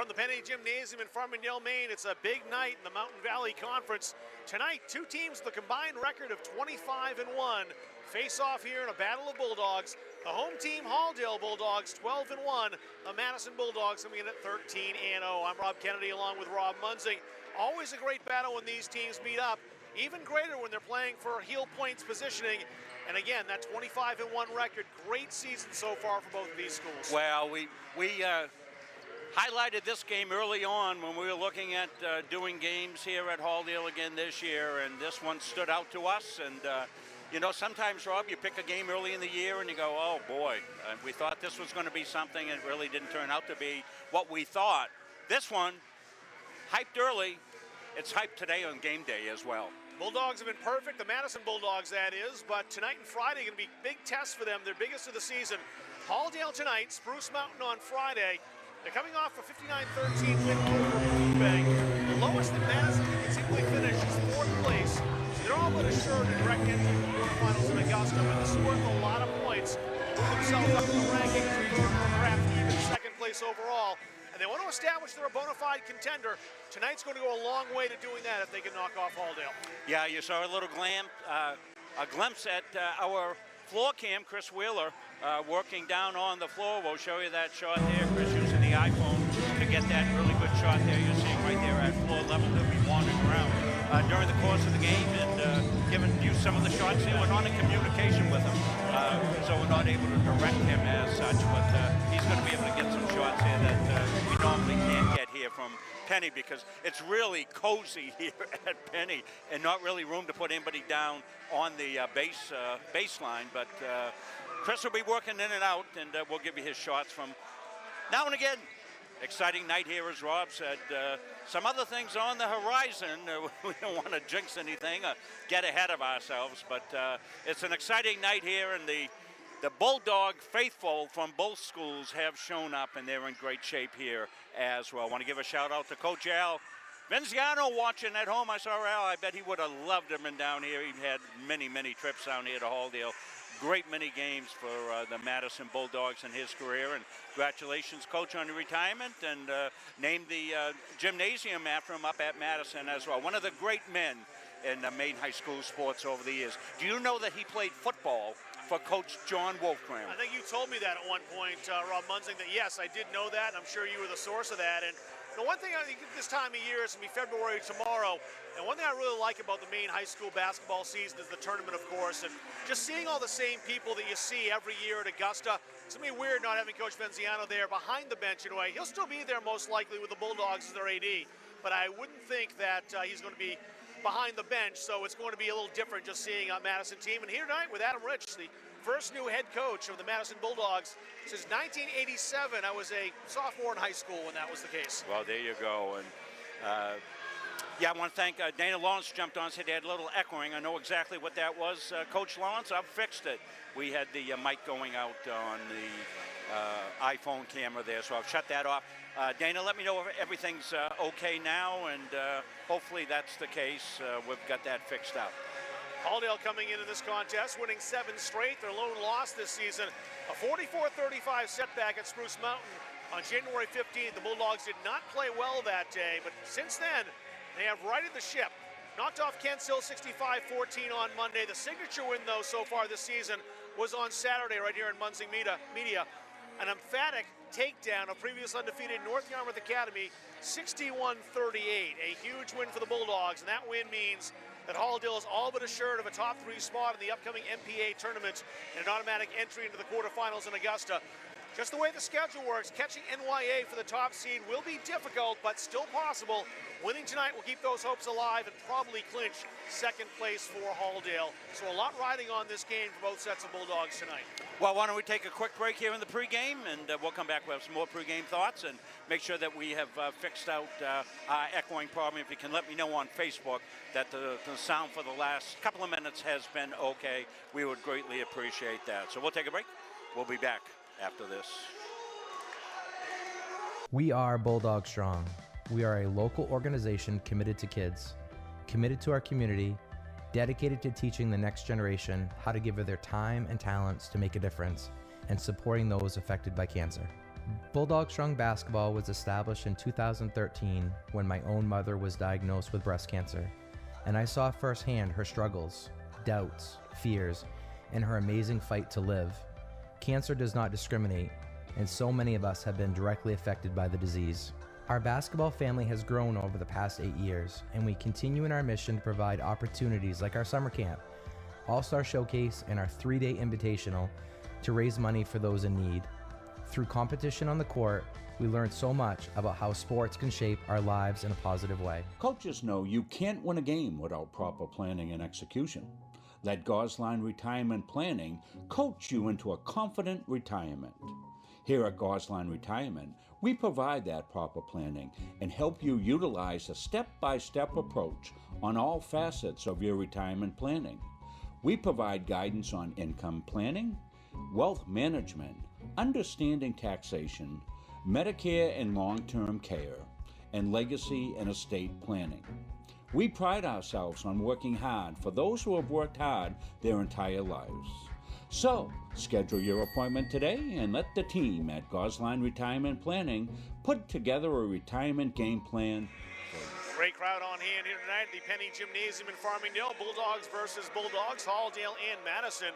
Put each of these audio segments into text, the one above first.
From the Penny Gymnasium in Farmingdale, Maine, it's a big night in the Mountain Valley Conference. Tonight, two teams with a combined record of 25-1 face off here in a battle of Bulldogs. The home team, Halldale Bulldogs, 12-1. The Madison Bulldogs coming in at 13-0. I'm Rob Kennedy along with Rob Munzing. Always a great battle when these teams meet up. Even greater when they're playing for heel points positioning. And again, that 25-1 record, great season so far for both of these schools. Well, we highlighted this game early on when we were looking at doing games here at Halldale again this year, and this one stood out to us. And you know, sometimes, Rob, you pick a game early in the year and you go, oh boy, we thought this was going to be something, and it really didn't turn out to be what we thought. This one, hyped early, it's hyped today on game day as well. Bulldogs have been perfect, the Madison Bulldogs that is, but tonight and Friday going to be big tests for them, their biggest of the season. Halldale tonight, Spruce Mountain on Friday. They're coming off a 59-13 win over Pregame. The lowest that Madison can conceivably finish is 4th place. So they're all but assured a direct entry to the quarterfinals in Augusta, but this is worth a lot of points. Move themselves up in the rankings, perhaps even 2nd place overall. And they want to establish they're a bona fide contender. Tonight's going to go a long way to doing that if they can knock off Halldale. Yeah, you saw a little glimpse at our floor cam, Chris Wheeler, working down on the floor. We'll show you that shot there. Chris using the iPhone to get that really good shot there. You're seeing right there at floor level. He'll be wandering around during the course of the game and giving you some of the shots there. We're not in communication with him, so we're not able to direct him as such, but he's going to be able to get some shots here that we normally can't get here from Penny, because it's really cozy here at Penny and not really room to put anybody down on the baseline. But Chris will be working in and out, and we'll give you his shots from now and again. Exciting night here, as Rob said. Some other things on the horizon. We don't want to jinx anything or get ahead of ourselves, but it's an exciting night here, and the Bulldog faithful from both schools have shown up, and they're in great shape here as well. I want to give a shout out to Coach Al Venziano watching at home. I saw Al. I bet he would have loved him and down here. He had many, many trips down here to Halldale. Great many games for the Madison Bulldogs in his career, and congratulations, Coach, on your retirement, and named the gymnasium after him up at Madison as well. One of the great men in Maine high school sports over the years. Do you know that he played football for Coach John Wolfgram? I think you told me that at one point, Rob Munzing, that yes, I did know that, and I'm sure you were the source of that. And the one thing I think this time of year, is going to be February tomorrow, and one thing I really like about the Maine high school basketball season is the tournament, of course, and just seeing all the same people that you see every year at Augusta. It's going to be weird not having Coach Venziano there behind the bench in a way. He'll still be there most likely with the Bulldogs as their AD, but I wouldn't think that he's going to be behind the bench, so it's going to be a little different just seeing a Madison team. And here tonight with Adam Rich, the first new head coach of the Madison Bulldogs since 1987. I was a sophomore in high school when that was the case. Well, there you go. And yeah, I want to thank Dana Lawrence jumped on, said he had a little echoing. I know exactly what that was. Coach Lawrence, I've fixed it. We had the mic going out on the iPhone camera there, so I've shut that off. Dana, let me know if everything's okay now, and hopefully that's the case. We've got that fixed out. Halldale coming into this contest, winning 7 straight. Their lone loss this season, a 44-35 setback at Spruce Mountain on January 15th. The Bulldogs did not play well that day, but since then, they have righted the ship. Knocked off Kents Hill 65-14 on Monday. The signature win, though, so far this season was on Saturday right here in Munzing Media. An emphatic takedown of previous undefeated North Yarmouth Academy, 61-38. A huge win for the Bulldogs, and that win means that Halldale is all but assured of a top 3 spot in the upcoming MPA tournament and an automatic entry into the quarterfinals in Augusta. Just the way the schedule works, catching NYA for the top seed will be difficult, but still possible. Winning tonight will keep those hopes alive and probably clinch 2nd place for Halldale. So a lot riding on this game for both sets of Bulldogs tonight. Well, why don't we take a quick break here in the pregame, and we'll come back with some more pregame thoughts and make sure that we have fixed out our echoing problem. If you can let me know on Facebook that the sound for the last couple of minutes has been okay, we would greatly appreciate that. So we'll take a break. We'll be back after this. We are Bulldog Strong. We are a local organization committed to kids, committed to our community, dedicated to teaching the next generation how to give their time and talents to make a difference, and supporting those affected by cancer. Bulldog Strong Basketball was established in 2013 when my own mother was diagnosed with breast cancer, and I saw firsthand her struggles, doubts, fears, and her amazing fight to live. Cancer does not discriminate, and so many of us have been directly affected by the disease. Our basketball family has grown over the past 8 years, and we continue in our mission to provide opportunities like our summer camp, All-Star Showcase, and our 3-day invitational to raise money for those in need. Through competition on the court, we learned so much about how sports can shape our lives in a positive way. Coaches know you can't win a game without proper planning and execution. Let Gosline Retirement Planning coach you into a confident retirement. Here at Gosline Retirement, we provide that proper planning and help you utilize a step-by-step approach on all facets of your retirement planning. We provide guidance on income planning, wealth management, understanding taxation, Medicare and long-term care, and legacy and estate planning. We pride ourselves on working hard for those who have worked hard their entire lives. So, schedule your appointment today and let the team at Gosline Retirement Planning put together a retirement game plan. Great crowd on hand here tonight at the Penny Gymnasium in Farmingdale. Bulldogs versus Bulldogs, Halldale and Madison.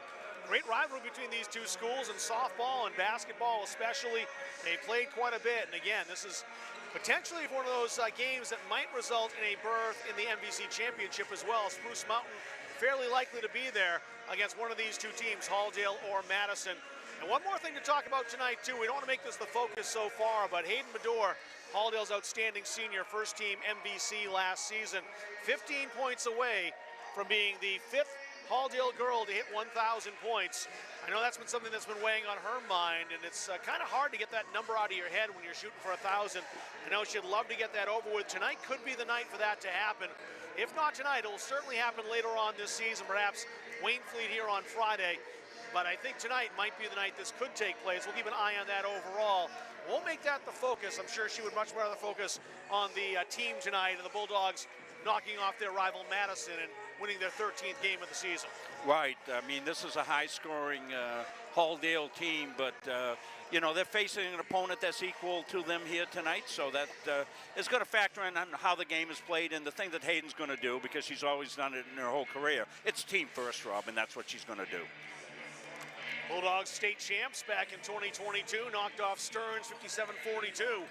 Great rivalry between these two schools in softball and basketball especially. They played quite a bit, and again, this is potentially one of those games that might result in a berth in the MVC Championship as well. Spruce Mountain fairly likely to be there against one of these two teams, Halldale or Madison. And one more thing to talk about tonight too, we don't want to make this the focus so far, but Hayden Mador, Halldale's outstanding senior, first team MVC last season, 15 points away from being the 5th Halldale girl to hit 1,000 points. I know that's been something that's been weighing on her mind, and it's kind of hard to get that number out of your head when you're shooting for 1,000. I know she'd love to get that over with. Tonight could be the night for that to happen. If not tonight, it will certainly happen later on this season, perhaps Waynfleet here on Friday. But I think tonight might be the night this could take place. We'll keep an eye on that overall. Won't make that the focus. I'm sure she would much rather focus on the team tonight and the Bulldogs knocking off their rival Madison and winning their 13th game of the season. Right. I mean, this is a high-scoring Halldale team, but, you know, they're facing an opponent that's equal to them here tonight, so that is going to factor in on how the game is played. And the thing that Hayden's going to do, because she's always done it in her whole career, it's team first, Rob, and that's what she's going to do. Bulldogs state champs back in 2022, knocked off Stearns 57-42.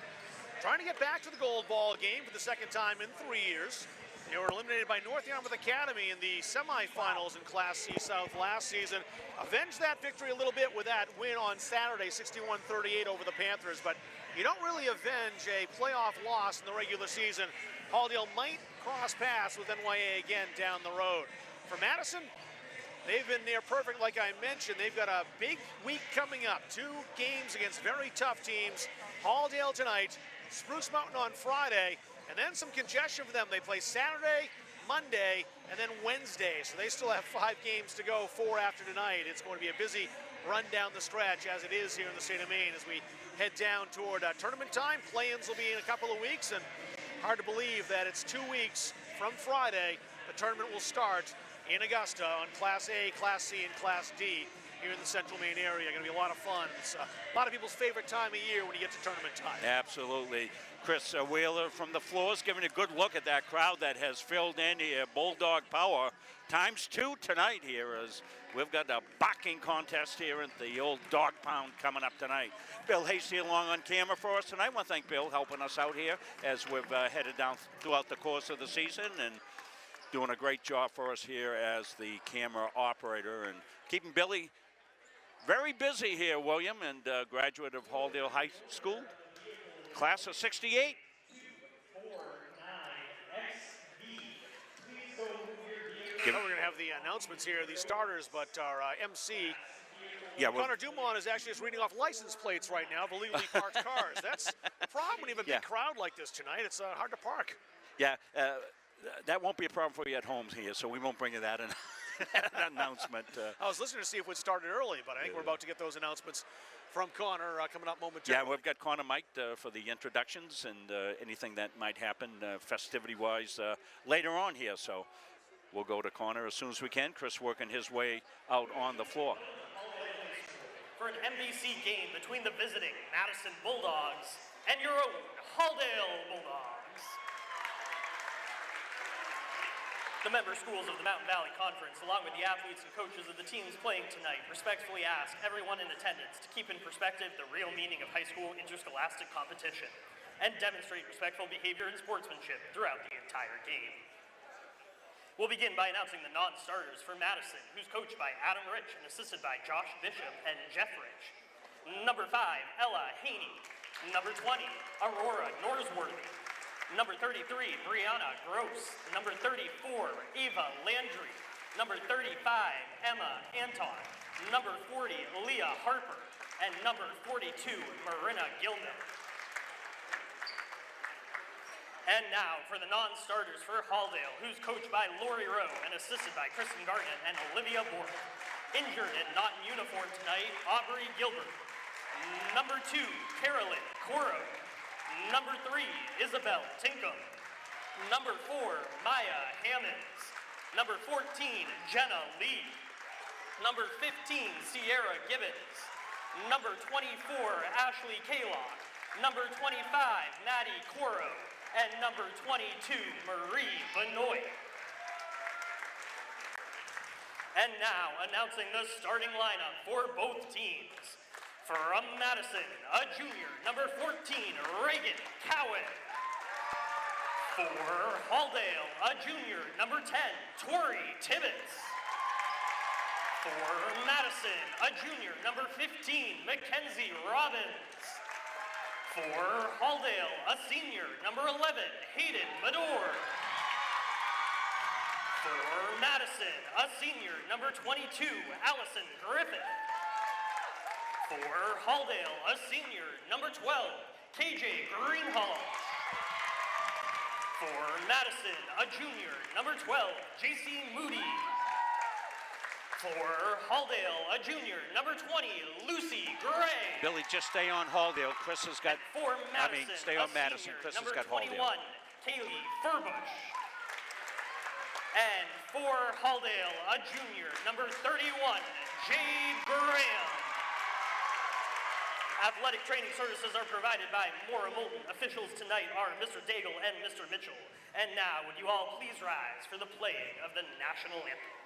Trying to get back to the gold ball game for the second time in 3 years. They were eliminated by North Yarmouth Academy in the semifinals in Class C South last season. Avenged that victory a little bit with that win on Saturday, 61-38 over the Panthers. But you don't really avenge a playoff loss in the regular season. Halldale might cross paths with NYA again down the road. For Madison, they've been near perfect, like I mentioned. They've got a big week coming up. 2 games against very tough teams. Halldale tonight, Spruce Mountain on Friday, and then some congestion for them. They play Saturday, Monday, and then Wednesday. So they still have 5 games to go, 4 after tonight. It's going to be a busy run down the stretch, as it is here in the state of Maine, as we head down toward tournament time. Play-ins will be in a couple of weeks, and hard to believe that it's 2 weeks from Friday. The tournament will start in Augusta on Class A, Class C, and Class D here in the central Maine area. Going to be a lot of fun. It's a lot of people's favorite time of year when you get to tournament time. Absolutely. Chris Wheeler from the floors giving a good look at that crowd that has filled in here. Bulldog power ×2 tonight here, as we've got a barking contest here at the old dog pound coming up tonight. Bill Hasty along on camera for us tonight. I want to thank Bill helping us out here as we've headed down throughout the course of the season, and doing a great job for us here as the camera operator, and keeping Billy very busy here, William, and graduate of Halldale High School, class of '68. We're going to have the announcements here, the starters, but our MC, Connor Dumont, is actually just reading off license plates right now of illegally parked cars. That's the problem when you have a big crowd like this tonight. It's hard to park. Yeah, that won't be a problem for you at home here, so we won't bring you that in. An announcement. I was listening to see if we'd started early, but I think we're about to get those announcements from Connor coming up momentarily. Yeah, we've got Connor mic'd for the introductions and anything that might happen festivity-wise later on here. So we'll go to Connor as soon as we can. Chris working his way out on the floor. for an MVC game between the visiting Madison Bulldogs and your own Halldale Bulldogs. The member schools of the Mountain Valley Conference, along with the athletes and coaches of the teams playing tonight, respectfully ask everyone in attendance to keep in perspective the real meaning of high school interscholastic competition and demonstrate respectful behavior and sportsmanship throughout the entire game. We'll begin by announcing the non-starters for Madison, who's coached by Adam Rich and assisted by Josh Bishop and Jeff Rich. Number 5, Ella Haney. Number 20, Aurora Norsworthy. Number 33, Brianna Gross. Number 34, Ava Landry. Number 35, Emma Anton. Number 40, Leah Harper. And number 42, Marina Gilman. And now for the non-starters for Halldale, who's coached by Lori Rowe and assisted by Kristen Garnett and Olivia Bork. Injured and not in uniform tonight, Aubrey Gilbert. Number 2, Carolyn Coro. Number 3, Isabel Tinkham. Number 4, Maya Hammonds. Number 14, Jenna Lee. Number 15, Sierra Gibbons. Number 24, Ashley Kaylock. Number 25, Maddie Coro. And number 22, Marie Benoit. And now, announcing the starting lineup for both teams. From Madison, a junior, number 14, Reagan Cowan. For Halldale, a junior, number 10, Tori Tibbetts. For Madison, a junior, number 15, Mackenzie Robbins. For Halldale, a senior, number 11, Hayden Mador. For Madison, a senior, number 22, Allison Griffith. For Halldale, a senior, number 12, KJ Greenhall. For Madison, a junior, number 12, JC Moody. For Halldale, a junior, number 20, Lucy Gray. Billy, just stay on Halldale. Chris has got, for Madison, stay on Madison. Senior, Chris has number got 21, Halldale. Kaylee Furbush. And for Halldale, a junior, number 31, Jade Graham. Athletic training services are provided by Maura Moulton. Officials tonight are Mr. Daigle and Mr. Mitchell. And now, would you all please rise for the playing of the national anthem.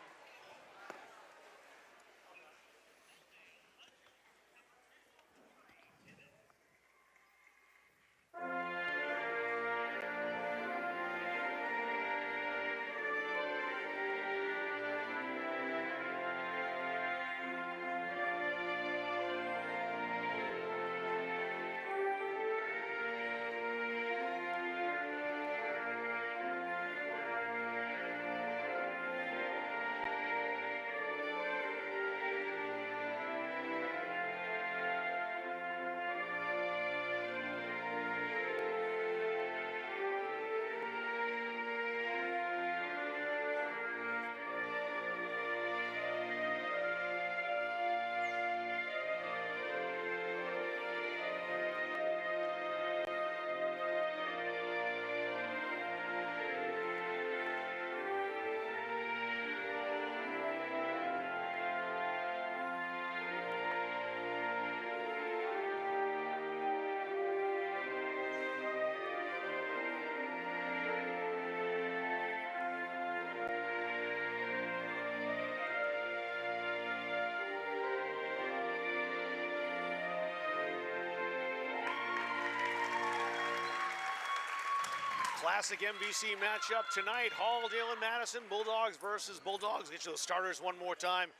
Classic MVC matchup tonight. Halldale and Madison. Bulldogs versus Bulldogs. Get you those starters one more time.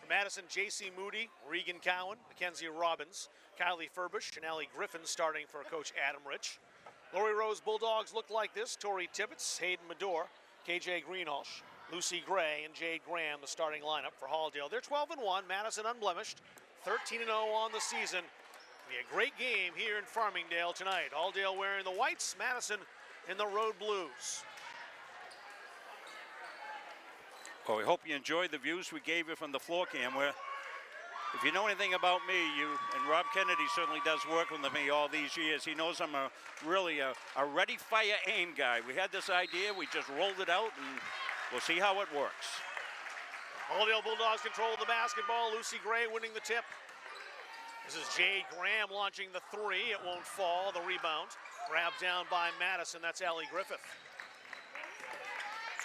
For Madison, J.C. Moody, Regan Cowan, Mackenzie Robbins, Kylie Furbush, and Allie Griffin starting for Coach Adam Rich. Lori Rose Bulldogs look like this. Tori Tibbetts, Hayden Mador, KJ Greenhalgh, Lucy Gray, and Jade Graham, the starting lineup for Halldale. They're 12-1, Madison unblemished, 13-0 on the season. Be a great game here in Farmingdale tonight. Halldale wearing the whites, Madison in the road blues. Well, we hope you enjoyed the views we gave you from the floor cam, where if you know anything about me, and Rob Kennedy certainly does work with me all these years. He knows I'm really a ready, fire, aim guy. We had this idea, we just rolled it out, and we'll see how it works. Halldale Bulldogs control the basketball. Lucy Gray winning the tip. This is Jade Graham launching the three. It won't fall. The rebound grabbed down by Madison. That's Allie Griffith.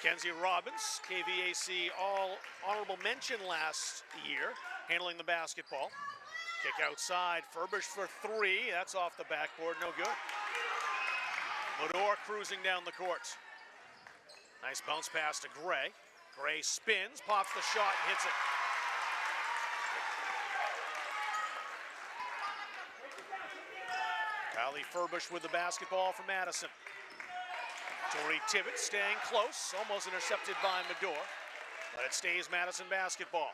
Kenzie Robbins, KVAC all honorable mention last year, handling the basketball. Kick outside, Furbish for three. That's off the backboard, no good. Mador cruising down the court. Nice bounce pass to Gray. Gray spins, pops the shot, and hits it. Kylie Furbish with the basketball for Madison. Tori Tibbetts staying close, almost intercepted by Mador, but it stays Madison basketball.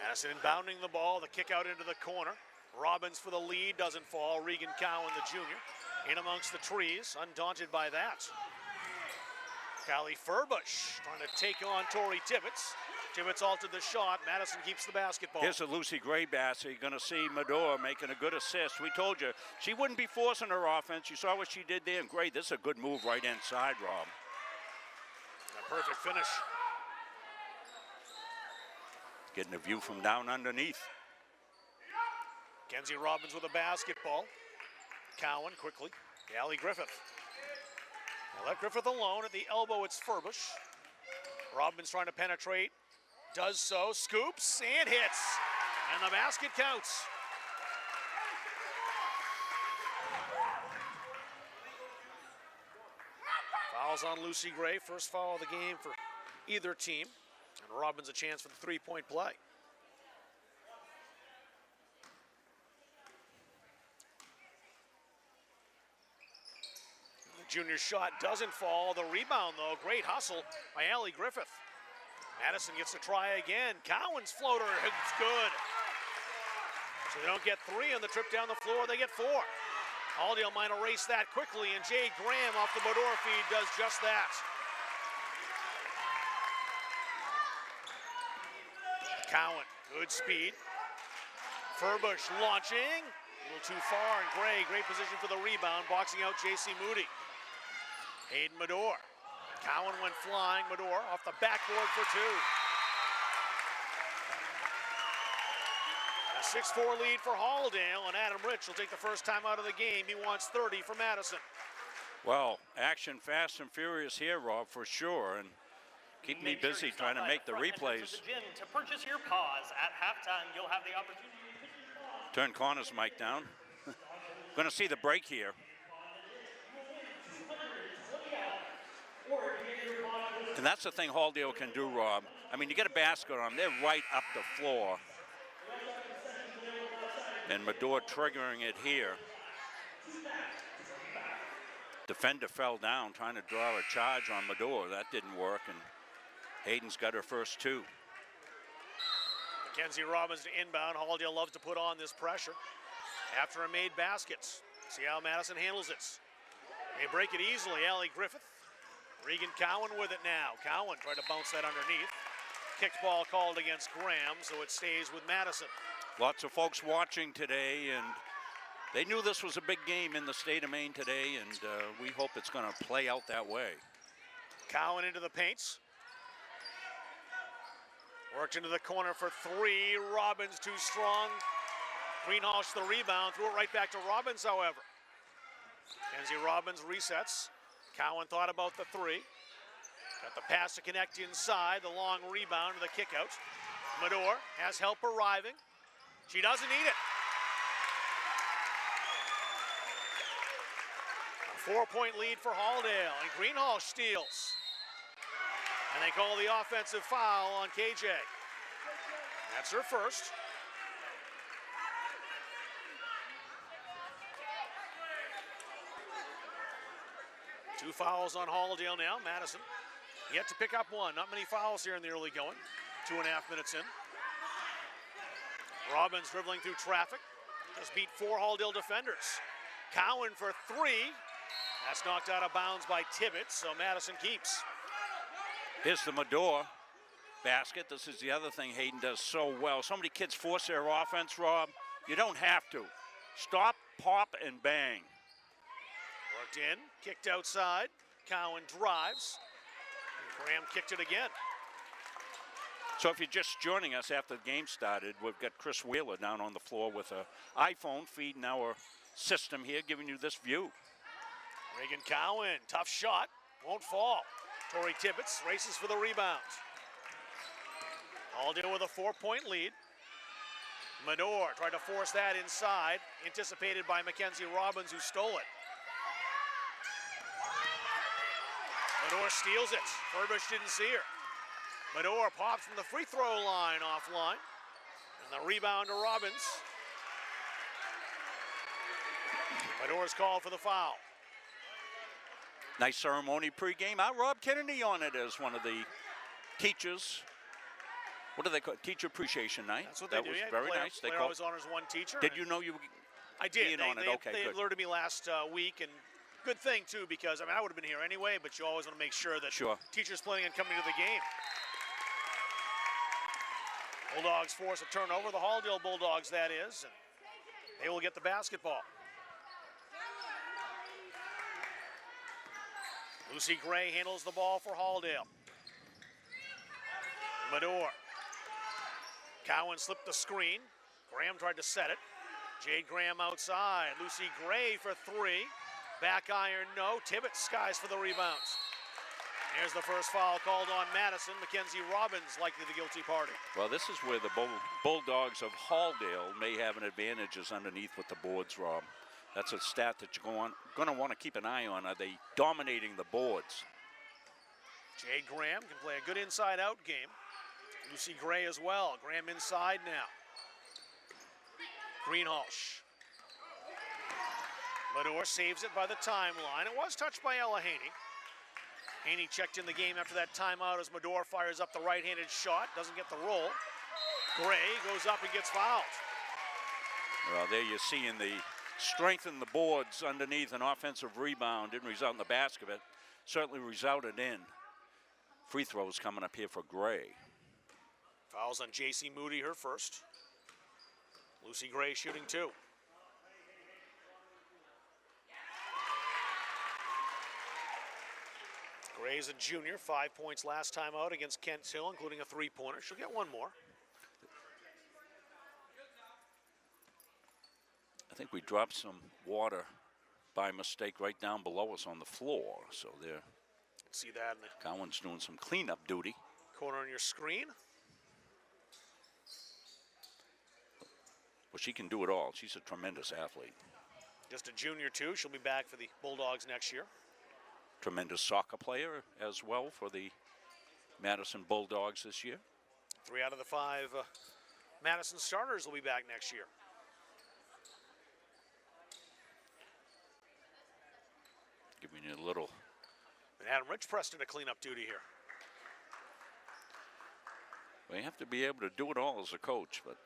Madison inbounding the ball, the kick out into the corner. Robbins for the lead, doesn't fall. Regan Cowan, the junior, in amongst the trees, undaunted by that. Kylie Furbish trying to take on Tori Tibbetts. Tibbetts altered the shot. Madison keeps the basketball. Here's a Lucy Gray basket. You're going to see Mador making a good assist. We told you she wouldn't be forcing her offense. You saw what she did there, and great. This is a good move right inside, Rob. A perfect finish. Getting a view from down underneath. Kenzie Robbins with a basketball. Cowan quickly. Allie Griffith. Now let Griffith alone. At the elbow, it's Furbish. Robbins trying to penetrate. Does so, scoops, and hits. And the basket counts. Fouls on Lucy Gray. First foul of the game for either team. And Robbins a chance for the three-point play. The junior shot doesn't fall. The rebound, though, great hustle by Allie Griffith. Madison gets to try again. Cowan's floater, it's good. So they don't get three on the trip down the floor, they get four. Halldale might erase that quickly, and Jade Graham off the Mador feed does just that. Cowan, good speed. Furbish launching, a little too far, and Gray, great position for the rebound, boxing out J.C. Moody. Hayden Mador. Cowan went flying, Mador off the backboard for two. A 6-4 lead for Halldale, and Adam Rich will take the first time out of the game. He wants 30 for Madison. Well, action fast and furious here, Rob, for sure. And keep me busy trying to make the replays. To purchase your pause at halftime, you'll have the opportunity to turn Connor's mic down. Going to see the break here. And that's the thing Halldale can do, Rob. I mean, you get a basket on them, they're right up the floor. And Mador triggering it here. Defender fell down trying to draw a charge on Mador. That didn't work, and Hayden's got her first two. Kenzie Robbins to inbound. Halldale loves to put on this pressure after a made baskets. See how Madison handles it. They break it easily. Allie Griffith. Regan Cowan with it now. Cowan tried to bounce that underneath. Kicked ball called against Graham, so it stays with Madison. Lots of folks watching today, and they knew this was a big game in the state of Maine today, and we hope it's going to play out that way. Cowan into the paints. Worked into the corner for three. Robbins too strong. Greenhalgh the rebound. Threw it right back to Robbins, however. Kenzie Robbins resets. Cowan thought about the three. Got the pass to connect inside. The long rebound to the kick out. Mador has help arriving. She doesn't need it. A 4-point lead for Halldale, and Greenhalgh steals. And they call the offensive foul on KJ. That's her first. Two fouls on Halldale now. Madison yet to pick up one. Not many fouls here in the early going. 2.5 minutes in. Robbins dribbling through traffic. Just beat 4 Halldale defenders. Cowan for three. That's knocked out of bounds by Tibbetts, so Madison keeps. Here's the Mador basket. This is the other thing Hayden does so well. So many kids force their offense, Rob. You don't have to. Stop, pop, and bang. Worked in, kicked outside. Cowan drives. Graham kicked it again. So if you're just joining us after the game started, we've got Chris Wheeler down on the floor with an iPhone feeding our system here, giving you this view. Reagan Cowan, tough shot, won't fall. Tori Tibbetts races for the rebound. Halldale with a 4-point lead. Mador tried to force that inside, anticipated by Mackenzie Robbins, who stole it. Mador steals it. Furbish didn't see her. Mador pops from the free throw line offline. And the rebound to Robbins. Mador's called for the foul. Nice ceremony pregame. Rob Kennedy on it as one of the teachers. What do they call it? Teacher Appreciation Night. That's what that they do. was Yeah, very player, nice. They player always honors one teacher. Did you know you were I did. being on it? Okay, they good. alerted me last week, and good thing, too, because I would have been here anyway, but you always want to make sure that teachers planning on coming to the game. Bulldogs force a turnover. The Halldale Bulldogs, that is. And they will get the basketball. Lucy Gray handles the ball for Halldale. Mador. Cowan slipped the screen. Graham tried to set it. Jade Graham outside. Lucy Gray for three. Back iron, no. Tibbetts skies for the rebounds. Here's the first foul called on Madison. Mackenzie Robbins likely the guilty party. Well, this is where the Bulldogs of Halldale may have an advantage, is underneath with the boards, Rob. That's a stat that you're going to want to keep an eye on. Are they dominating the boards? Jade Graham can play a good inside-out game. Lucy Gray as well. Graham inside now. Greenhalgh. Mador saves it by the timeline. It was touched by Ella Haney. Haney checked in the game after that timeout as Mador fires up the right-handed shot. Doesn't get the roll. Gray goes up and gets fouled. Well, there you're seeing the strength in the boards underneath. An offensive rebound didn't result in the basket, but certainly resulted in free throws coming up here for Gray. Fouls on J.C. Moody, her first. Lucy Gray shooting two. Gray's a junior, 5 points last time out against Kent Hill, including a three-pointer. She'll get one more. I think we dropped some water by mistake right down below us on the floor. So there. See that in the Cowan's doing some cleanup duty. Corner on your screen. Well, she can do it all. She's a tremendous athlete. Just a junior, too. She'll be back for the Bulldogs next year. Tremendous soccer player as well for the Madison Bulldogs this year. 3 out of the 5 Madison starters will be back next year. Giving you a little. And Adam Rich pressed into cleanup duty here. Well, you have to be able to do it all as a coach, but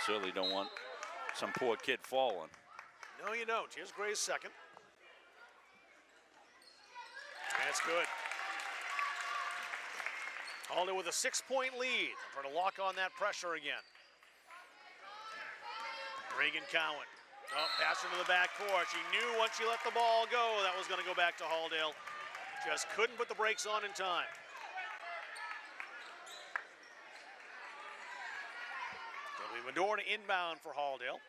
certainly don't want some poor kid falling. No, you don't. Here's Gray's second. That's good. Halldale with a 6-point lead. Trying to lock on that pressure again. Reagan Cowan. Oh, pass into the backcourt. She knew once she let the ball go, that was going to go back to Halldale. Just couldn't put the brakes on in time. It'll be Mador to inbound for Halldale.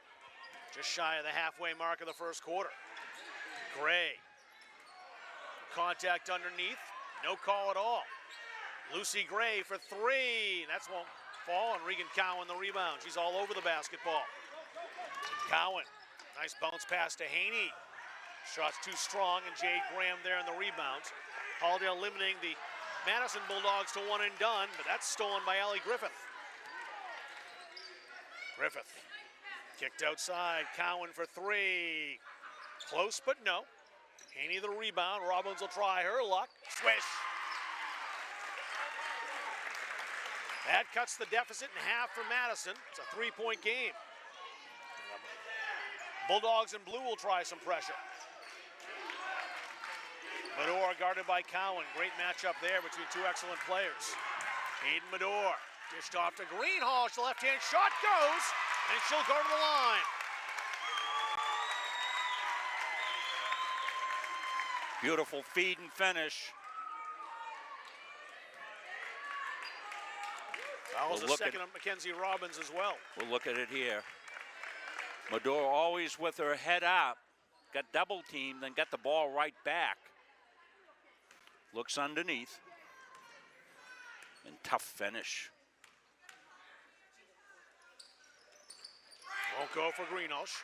Just shy of the halfway mark of the first quarter. Gray. Contact underneath. No call at all. Lucy Gray for three. That's won't fall, and Regan Cowan the rebound. She's all over the basketball. Cowan. Nice bounce pass to Haney. Shot's too strong, and Jade Graham there in the rebounds. Halldale limiting the Madison Bulldogs to one and done, but that's stolen by Allie Griffith. Griffith. Kicked outside, Cowan for three. Close, but no. Haney the rebound, Robbins will try her luck. Swish. That cuts the deficit in half for Madison. It's a 3-point game. Bulldogs in blue will try some pressure. Mador guarded by Cowan. Great matchup there between two excellent players. Hayden Mador dished off to Greenhalgh. The left-hand shot goes. And she'll go to the line. Beautiful feed and finish. That was a second on Mackenzie Robbins as well. We'll look at it here. Mador always with her head up. Got double teamed, then got the ball right back. Looks underneath. And tough finish. Won't go for Greenhalgh.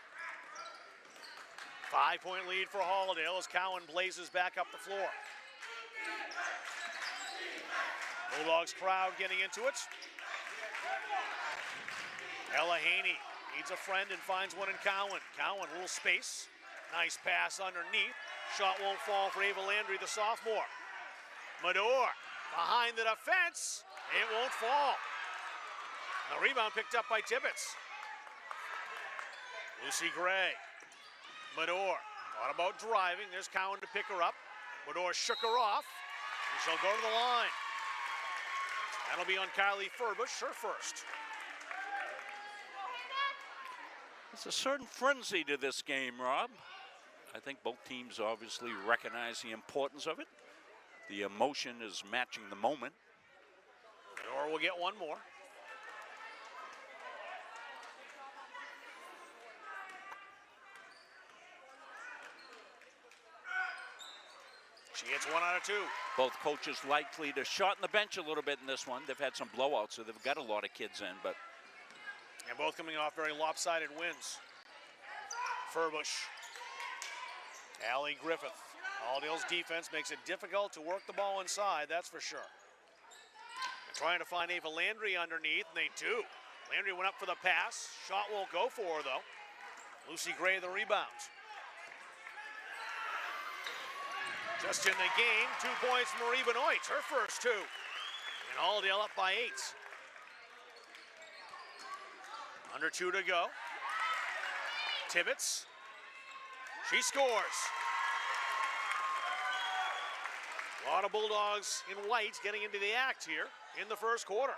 5-point lead for Halldale as Cowan blazes back up the floor. Bulldogs crowd getting into it. Ella Haney needs a friend and finds one in Cowan. Cowan, a little space. Nice pass underneath. Shot won't fall for Ava Landry, the sophomore. Mador behind the defense. It won't fall. The rebound picked up by Tibbetts. Lucy Gray. Mador thought about driving. There's Cowan to pick her up. Mador shook her off, and she'll go to the line. That'll be on Kylie Furbush, her first. There's a certain frenzy to this game, Rob. I think both teams obviously recognize the importance of it. The emotion is matching the moment. Mador will get one more. She hits 1 out of 2. Both coaches likely to shorten the bench a little bit in this one. They've had some blowouts, so they've got a lot of kids in, but. And both coming off very lopsided wins. Furbush. Allie Griffith. Halldale's defense makes it difficult to work the ball inside, that's for sure. They're trying to find Ava Landry underneath, and they do. Landry went up for the pass. Shot won't go for her, though. Lucy Gray, the rebound. Just in the game, 2 points for Marie Benoit, her first 2. And Halldale up by 8. Under 2 to go. Tibbetts. She scores. A lot of Bulldogs in white getting into the act here in the first quarter.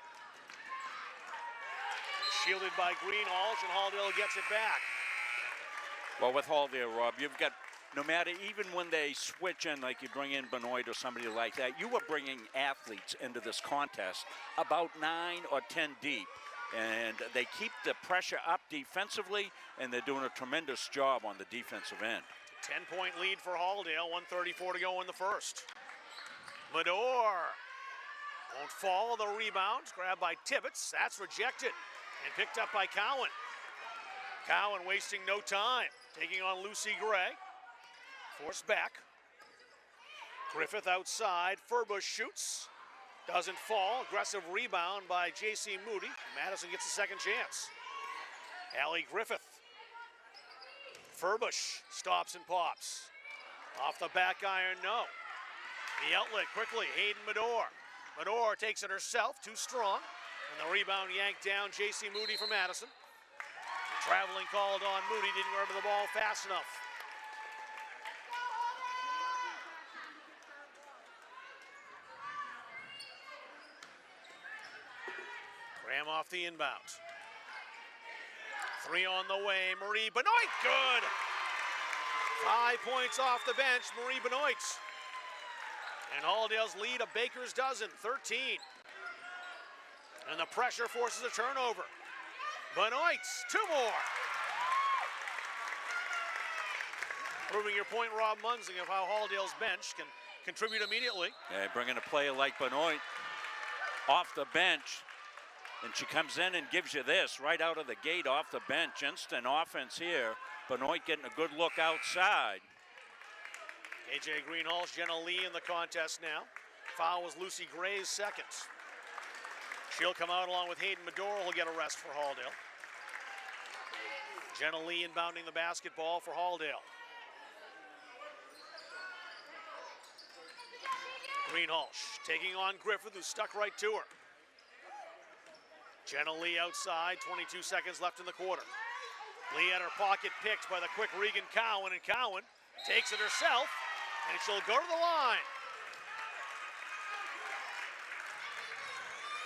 Shielded by Greenhalgh, and Halldale gets it back. Well, with Halldale, Rob, you've got, no matter, even when they switch in, like you bring in Benoit or somebody like that, you were bringing athletes into this contest about 9 or 10 deep. And they keep the pressure up defensively, and they're doing a tremendous job on the defensive end. 10-point lead for Halldale, 1:34 to go in the first. Mador won't fall, the rebound, grabbed by Tibbetts, that's rejected, and picked up by Cowan. Cowan wasting no time, taking on Lucy Gray. Forced back. Griffith outside, Furbush shoots. Doesn't fall, aggressive rebound by J.C. Moody. Madison gets a second chance. Allie Griffith. Furbush stops and pops. Off the back iron, no. The outlet quickly, Hayden Mador. Mador takes it herself, too strong. And the rebound yanked down, J.C. Moody for Madison. The traveling called on Moody, didn't grab the ball fast enough. Graham off the inbound. 3 on the way, Marie Benoit, good! 5 points off the bench, Marie Benoit. And Halldale's lead a baker's dozen, 13. And the pressure forces a turnover. Benoit, 2 more. Proving your point, Rob Munzing, of how Halldale's bench can contribute immediately. Yeah, bringing a player like Benoit off the bench. And she comes in and gives you this right out of the gate off the bench. Instant offense here. Benoit getting a good look outside. AJ Greenhalgh, Jenna Lee in the contest now. Foul was Lucy Gray's second. She'll come out along with Hayden Mador, who'll get a rest for Halldale. Jenna Lee inbounding the basketball for Halldale. Greenhalgh taking on Griffith, who's stuck right to her. Jenna Lee outside, 22 seconds left in the quarter. Lee had her pocket picked by the quick Regan Cowan, and Cowan takes it herself, and she'll go to the line.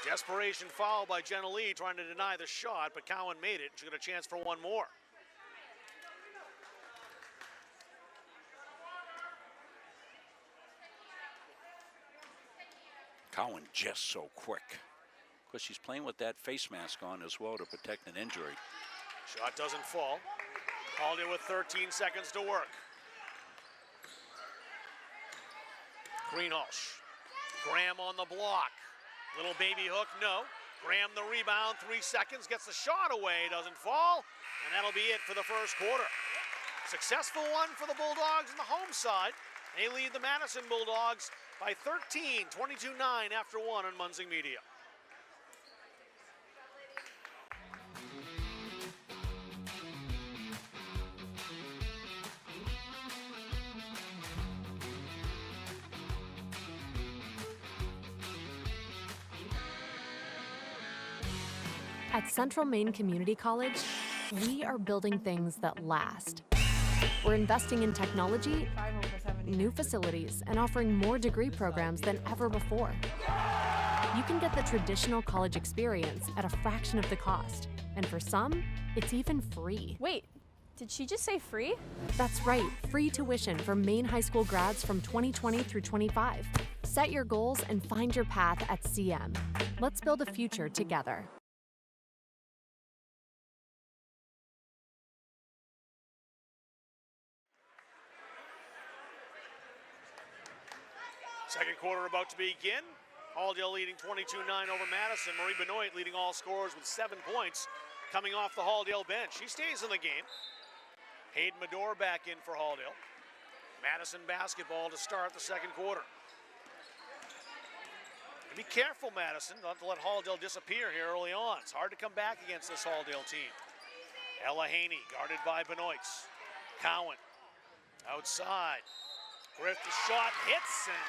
Desperation foul by Jenna Lee, trying to deny the shot, but Cowan made it. She got a chance for one more. Cowan just so quick. Of course, she's playing with that face mask on as well to protect an injury. Shot doesn't fall. Halldale with 13 seconds to work. Greenhalgh. Graham on the block. Little baby hook, no. Graham the rebound, 3 seconds, gets the shot away, doesn't fall, and that'll be it for the first quarter. Successful one for the Bulldogs on the home side. They lead the Madison Bulldogs by 13, 22-9 after one on Munzing Media. At Central Maine Community College, we are building things that last. We're investing in technology, new facilities, and offering more degree programs than ever before. You can get the traditional college experience at a fraction of the cost, and for some, it's even free. Wait, did she just say free? That's right, free tuition for Maine high school grads from 2020 through 25. Set your goals and find your path at CM. Let's build a future together. Second quarter about to begin. Halldale leading 22-9 over Madison. Marie Benoit leading all scorers with 7 points coming off the Halldale bench. She stays in the game. Hayden Mador back in for Halldale. Madison basketball to start the second quarter. Be careful, Madison, not to let Halldale disappear here early on. It's hard to come back against this Halldale team. Ella Haney guarded by Benoit. Cowan outside. Griffith's shot hits, and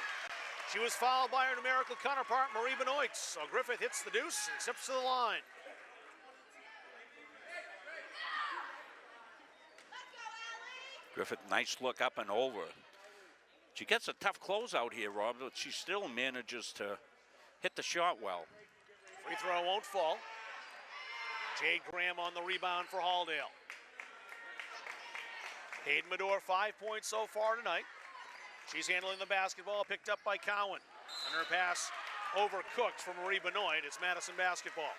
she was fouled by her numerical counterpart, Marie Benoit. So Griffith hits the deuce and steps to the line. Griffith, nice look up and over. She gets a tough closeout here, Rob, but she still manages to hit the shot well. Free throw won't fall. Jade Graham on the rebound for Halldale. Hayden Mador, 5 points so far tonight. She's handling the basketball, picked up by Cowan. And her pass overcooked for Marie Benoit. It's Madison basketball.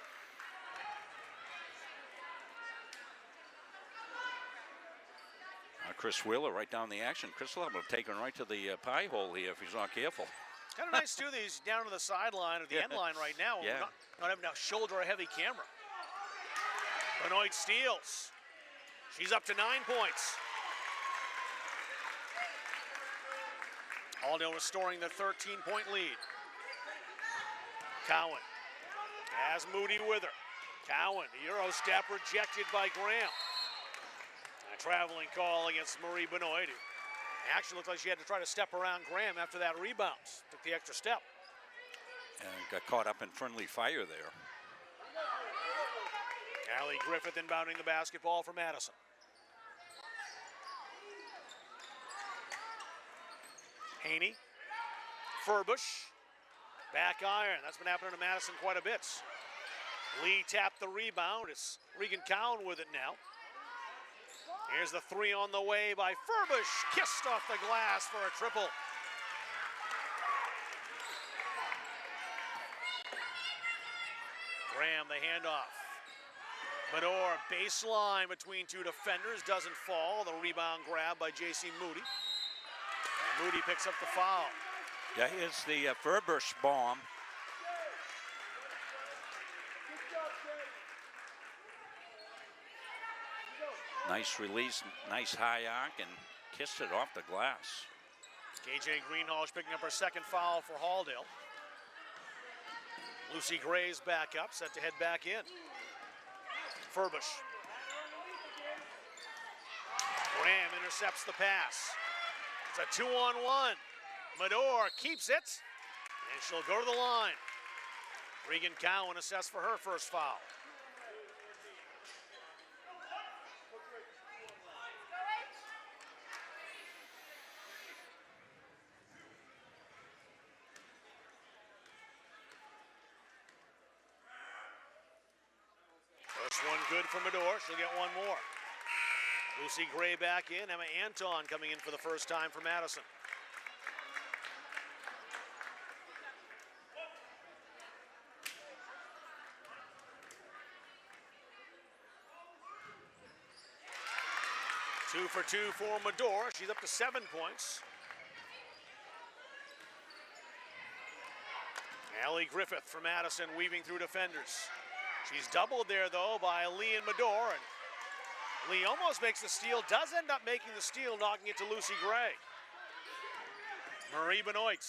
Chris Wheeler right down the action. Chris will have taken right to the pie hole here if he's not careful. Kind of nice too, these down to the sideline or the end line right now. Yeah. Not having a shoulder or heavy camera. Benoit steals. She's up to 9 points. Halldale restoring the 13-point lead. Cowan has Moody with her. Cowan, the Euro step rejected by Graham. A traveling call against Marie Benoit. It actually looked like she had to try to step around Graham after that rebound. Took the extra step. And got caught up in friendly fire there. Allie Griffith inbounding the basketball for Madison. Haney, Furbush, back iron. That's been happening to Madison quite a bit. Lee tapped the rebound. It's Regan Cowan with it now. Here's the three on the way by Furbush. Kissed off the glass for a triple. Graham, the handoff. Mador, baseline between two defenders, doesn't fall. The rebound grab by J.C. Moody. And Moody picks up the foul. Yeah, here's the Furbush bomb. Nice release, nice high arc, and kissed it off the glass. KJ Greenhalgh picking up her second foul for Halldale. Lucy Gray's back up, set to head back in. Furbush. Graham intercepts the pass. It's a 2-on-1. Mador keeps it, and she'll go to the line. Regan Cowan assessed for her first foul. First one good for Mador. She'll get one more. Lucy Gray back in. Emma Anton coming in for the first time for Madison. 2 for 2 for Mador. She's up to 7 points. Allie Griffith for Madison weaving through defenders. She's doubled there though by Lee and Mador, and Lee almost makes the steal, does end up making the steal, knocking it to Lucy Gray. Marie Benoit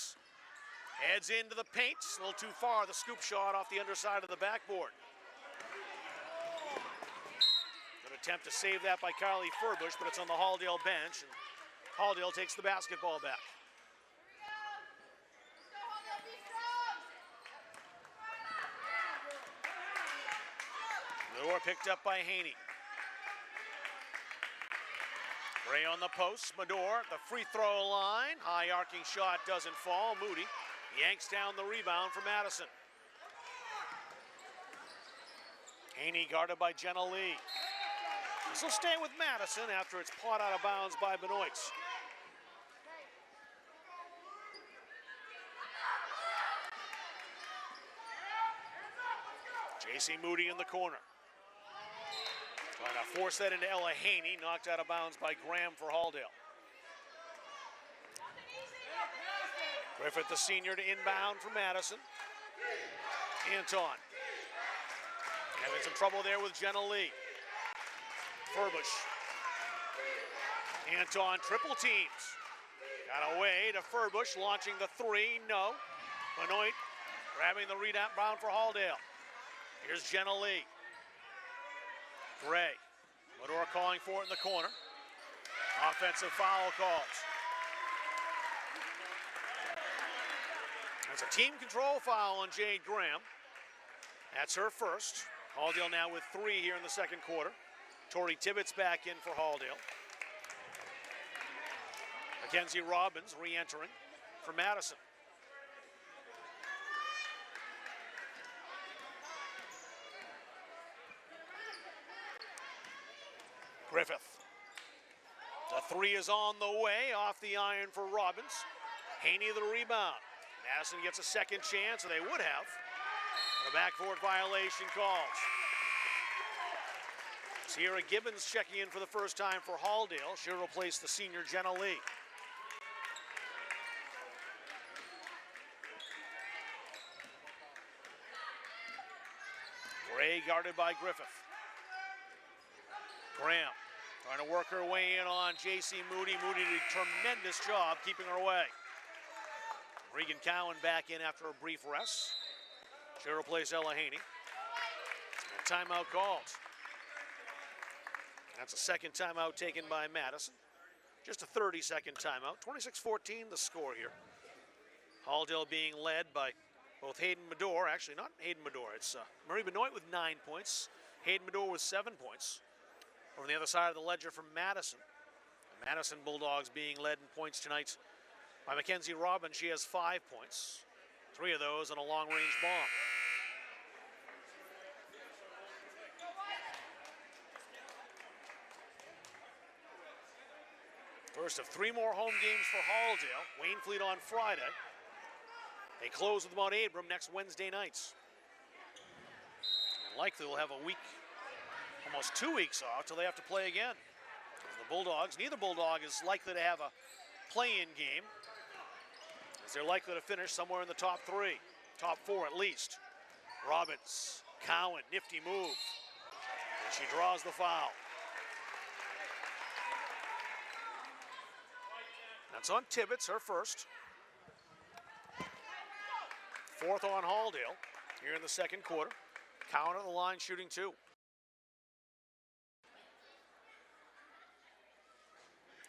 heads into the paint, a little too far, the scoop shot off the underside of the backboard. Good attempt to save that by Carly Furbush, but it's on the Halldale bench, and Halldale takes the basketball back. Mador picked up by Haney. Gray on the post, Mador, the free throw line. High arcing shot doesn't fall. Moody yanks down the rebound for Madison. Haney guarded by Jenna Lee. This will stay with Madison after it's pawed out of bounds by Benoit. J.C. Moody in the corner. Trying to force that into Ella Haney, knocked out of bounds by Graham for Halldale. Griffith, the senior, to inbound for Madison. Anton. Having some trouble there with Jenna Lee. Furbush. Anton triple teams. Got away to Furbush, launching the three, no. Benoit grabbing the rebound for Halldale. Here's Jenna Lee. Gray. Mador calling for it in the corner. Offensive foul calls. That's a team control foul on Jade Graham. That's her first. Halldale now with 3 here in the second quarter. Tori Tibbetts back in for Halldale. Mackenzie Robbins re-entering for Madison. Griffith. The three is on the way, off the iron for Robbins. Haney the rebound. Madison gets a second chance, and they would have. The backboard violation calls. Sierra Gibbons checking in for the first time for Halldale. She'll replace the senior Jenna Lee. Gray guarded by Griffith. Graham trying to work her way in on J.C. Moody. Moody did a tremendous job keeping her away. Regan Cowan back in after a brief rest. She'll replace Ella Haney. And timeout called. That's a second timeout taken by Madison. Just a 30-second timeout. 26-14 the score here. Halldale being led by both Hayden Mador, actually not Hayden Mador, it's Marie Benoit with 9 points. Hayden Mador with 7 points. Over the other side of the ledger from Madison. The Madison Bulldogs being led in points tonight by Mackenzie Robbins. She has 5 points. 3 of those on a long-range bomb. First of 3 more home games for Halldale. Waynfleet on Friday. They close with Mount Abram next Wednesday nights. And likely will have a week, almost 2 weeks off till they have to play again. The Bulldogs, neither Bulldog is likely to have a play-in game, as they're likely to finish somewhere in the top 3, top 4 at least. Robbins, Cowan, nifty move. And she draws the foul. That's on Tibbetts, her first. 4th on Halldale here in the second quarter. Cowan at the line shooting 2.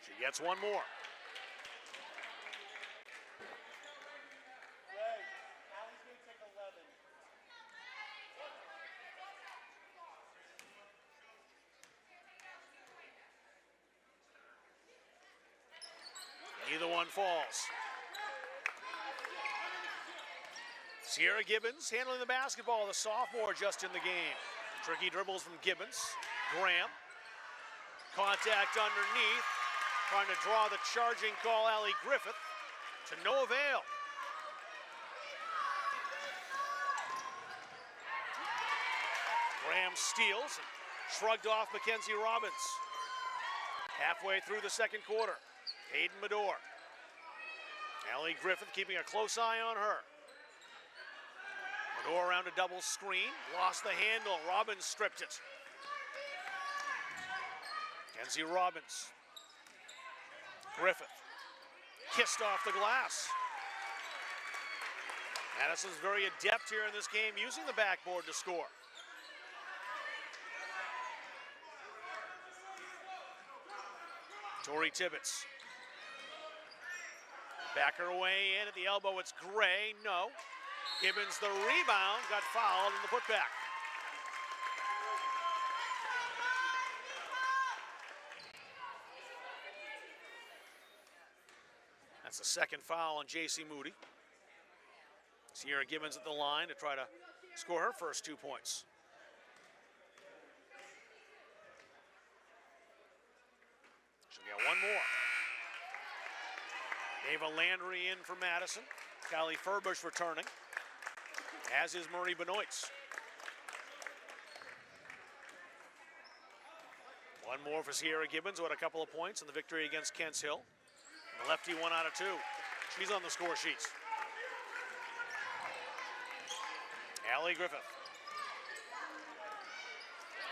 She gets one more. Neither one falls. Sierra Gibbons handling the basketball, the sophomore just in the game. Tricky dribbles from Gibbons. Graham. Contact underneath. Trying to draw the charging call, Allie Griffith, to no avail. Graham steals and shrugged off Mackenzie Robbins. Halfway through the second quarter, Hayden Mador. Allie Griffith keeping a close eye on her. Mador around a double screen, lost the handle. Robbins stripped it. Kenzie Robbins. Griffith kissed off the glass. Madison's very adept here in this game, using the backboard to score. Tori Tibbetts. Back her way in at the elbow, it's Gray, no. Gibbons the rebound, got fouled in the putback. That's the second foul on J.C. Moody. Sierra Gibbons at the line to try to score her first 2 points. She'll get one more. Ava Landry in for Madison. Kylie Furbush returning, as is Marie Benoist. One more for Sierra Gibbons, who had a couple of points in the victory against Kents Hill. The lefty 1 out of 2. She's on the score sheets. Allie Griffith.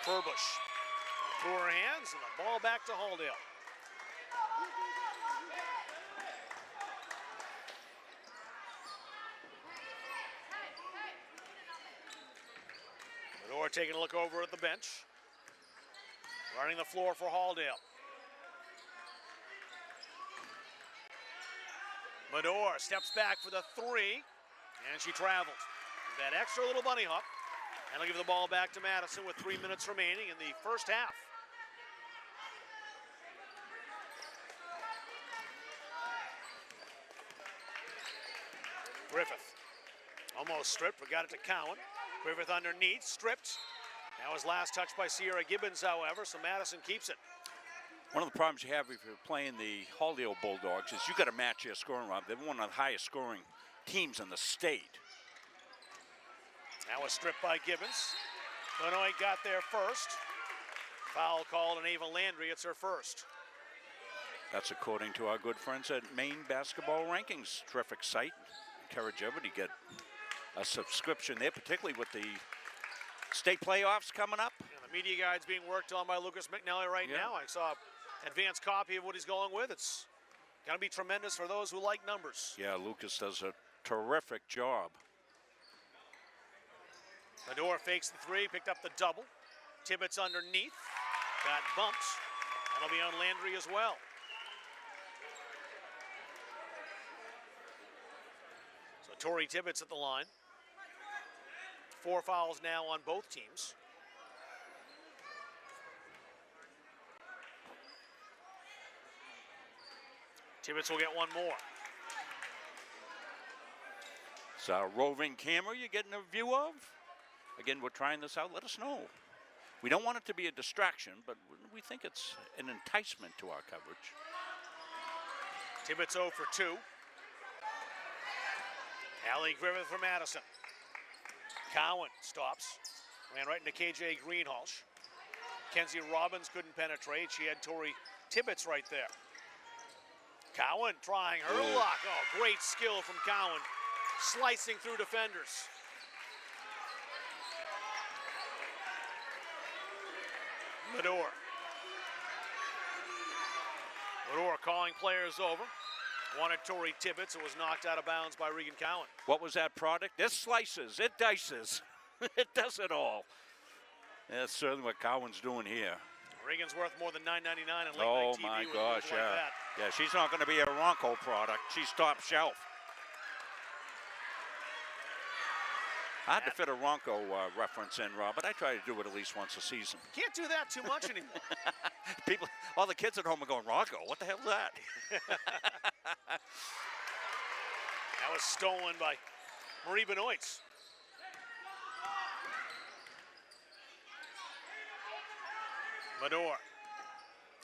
Furbush through her hands, and the ball back to Halldale. Mador taking a look over at the bench. Running the floor for Halldale. Mador steps back for the 3, and she traveled. That extra little bunny hop, and I'll give the ball back to Madison with 3 minutes remaining in the first half. Griffith almost stripped, but got it to Cowan. Griffith underneath, stripped. That was last touched by Sierra Gibbons, however, so Madison keeps it. One of the problems you have if you're playing the Halldale Bulldogs is you got to match your scoring, Rob. They're one of the highest scoring teams in the state. That was stripped by Gibbons. Benoit got there first. Foul called on Ava Landry. It's her first. That's according to our good friends at Maine Basketball Rankings. Terrific site. Encourage everybody to get a subscription there, particularly with the state playoffs coming up. And the media guide's being worked on by Lucas McNally right now. I saw an advanced copy of what he's going with. It's going to be tremendous for those who like numbers. Yeah, Lucas does a terrific job. Mador fakes the 3, picked up the double. Tibbetts underneath, got bumped. That'll be on Landry as well. So Tori Tibbetts at the line. 4 fouls now on both teams. Tibbetts will get one more. It's a roving camera you're getting a view of. Again, we're trying this out. Let us know. We don't want it to be a distraction, but we think it's an enticement to our coverage. Tibbetts 0 for 2. Allie Griffith for Madison. Cowan stops. Ran right into KJ Greenhalgh. Kenzie Robbins couldn't penetrate. She had Tori Tibbetts right there. Cowan trying her luck. Oh, great skill from Cowan. Slicing through defenders. Mador. Mador calling players over. Wanted Tori Tibbetts. It was knocked out of bounds by Regan Cowan. What was that product? It slices, it dices, it does it all. That's certainly what Cowan's doing here. Regan's worth more than $9.99 in late Oh night TV. my with gosh, like yeah. that. Yeah, she's not going to be a Ronco product. She's top shelf. I had to fit a Ronco reference in, Rob, but I try to do it at least once a season. Can't do that too much anymore. People, all the kids at home are going, Ronco, what the hell is that? That was stolen by Marie Benoist. Mador.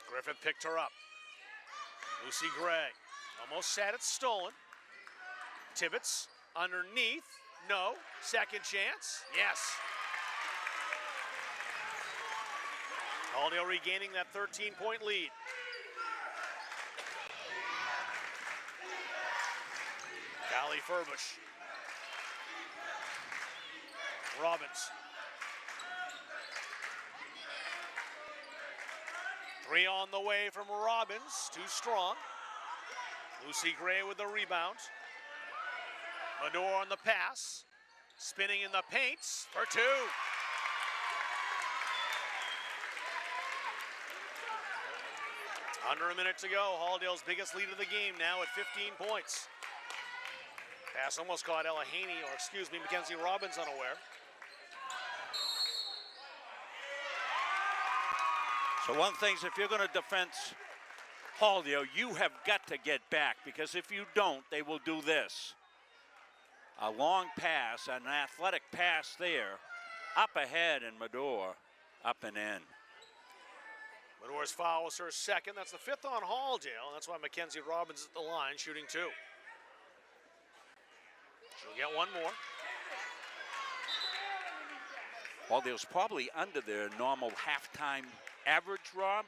Griffith picked her up. Lucy Gray almost said it's stolen. Tibbetts underneath. No. Second chance. Yes. Halldale regaining that 13-point lead. Riley Furbush. Robbins. 3 on the way from Robbins, too strong. Lucy Gray with the rebound. Mador on the pass. Spinning in the paints for 2. Under a minute to go. Halldale's biggest lead of the game now at 15 points. Pass almost caught Ella Haney, or excuse me, Mackenzie Robbins unaware. So one thing is, if you're going to defense Halldale, you have got to get back, because if you don't, they will do this. A long pass, an athletic pass there, up ahead, and Mador up and in. Mador's foul was her second. That's the 5th on Halldale, and that's why Mackenzie Robbins is at the line shooting 2. She'll get one more. Halldale's probably under their normal halftime average, Rob,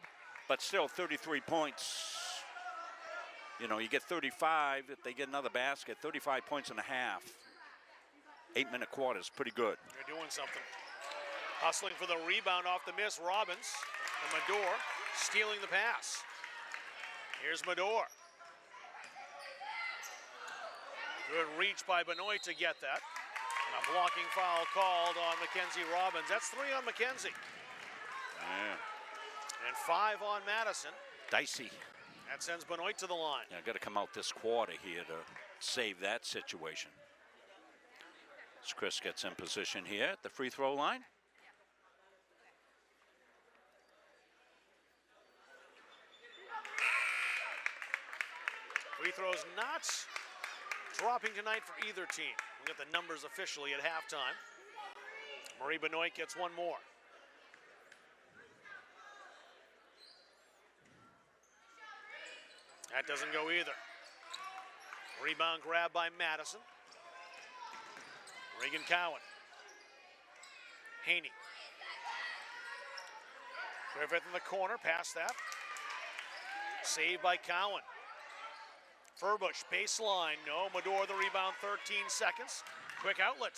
but still 33 points. You know, you get 35, if they get another basket, 35 points and a half. 8-minute quarters, pretty good. They're doing something. Hustling for the rebound off the miss, Robbins. And Mador stealing the pass. Here's Mador. Good reach by Benoit to get that. And a blocking foul called on Mackenzie Robbins. That's 3 on Mackenzie. Yeah. And 5 on Madison. Dicey. That sends Benoit to the line. Yeah, got to come out this quarter here to save that situation. As Chris gets in position here at the free throw line. Free throws not dropping tonight for either team. We got the numbers officially at halftime. Marie Benoit gets one more. That doesn't go either. Rebound grab by Madison. Reagan Cowan. Haney. Griffith in the corner, past that. Saved by Cowan. Furbush, baseline, no. Mador the rebound, 13 seconds. Quick outlet.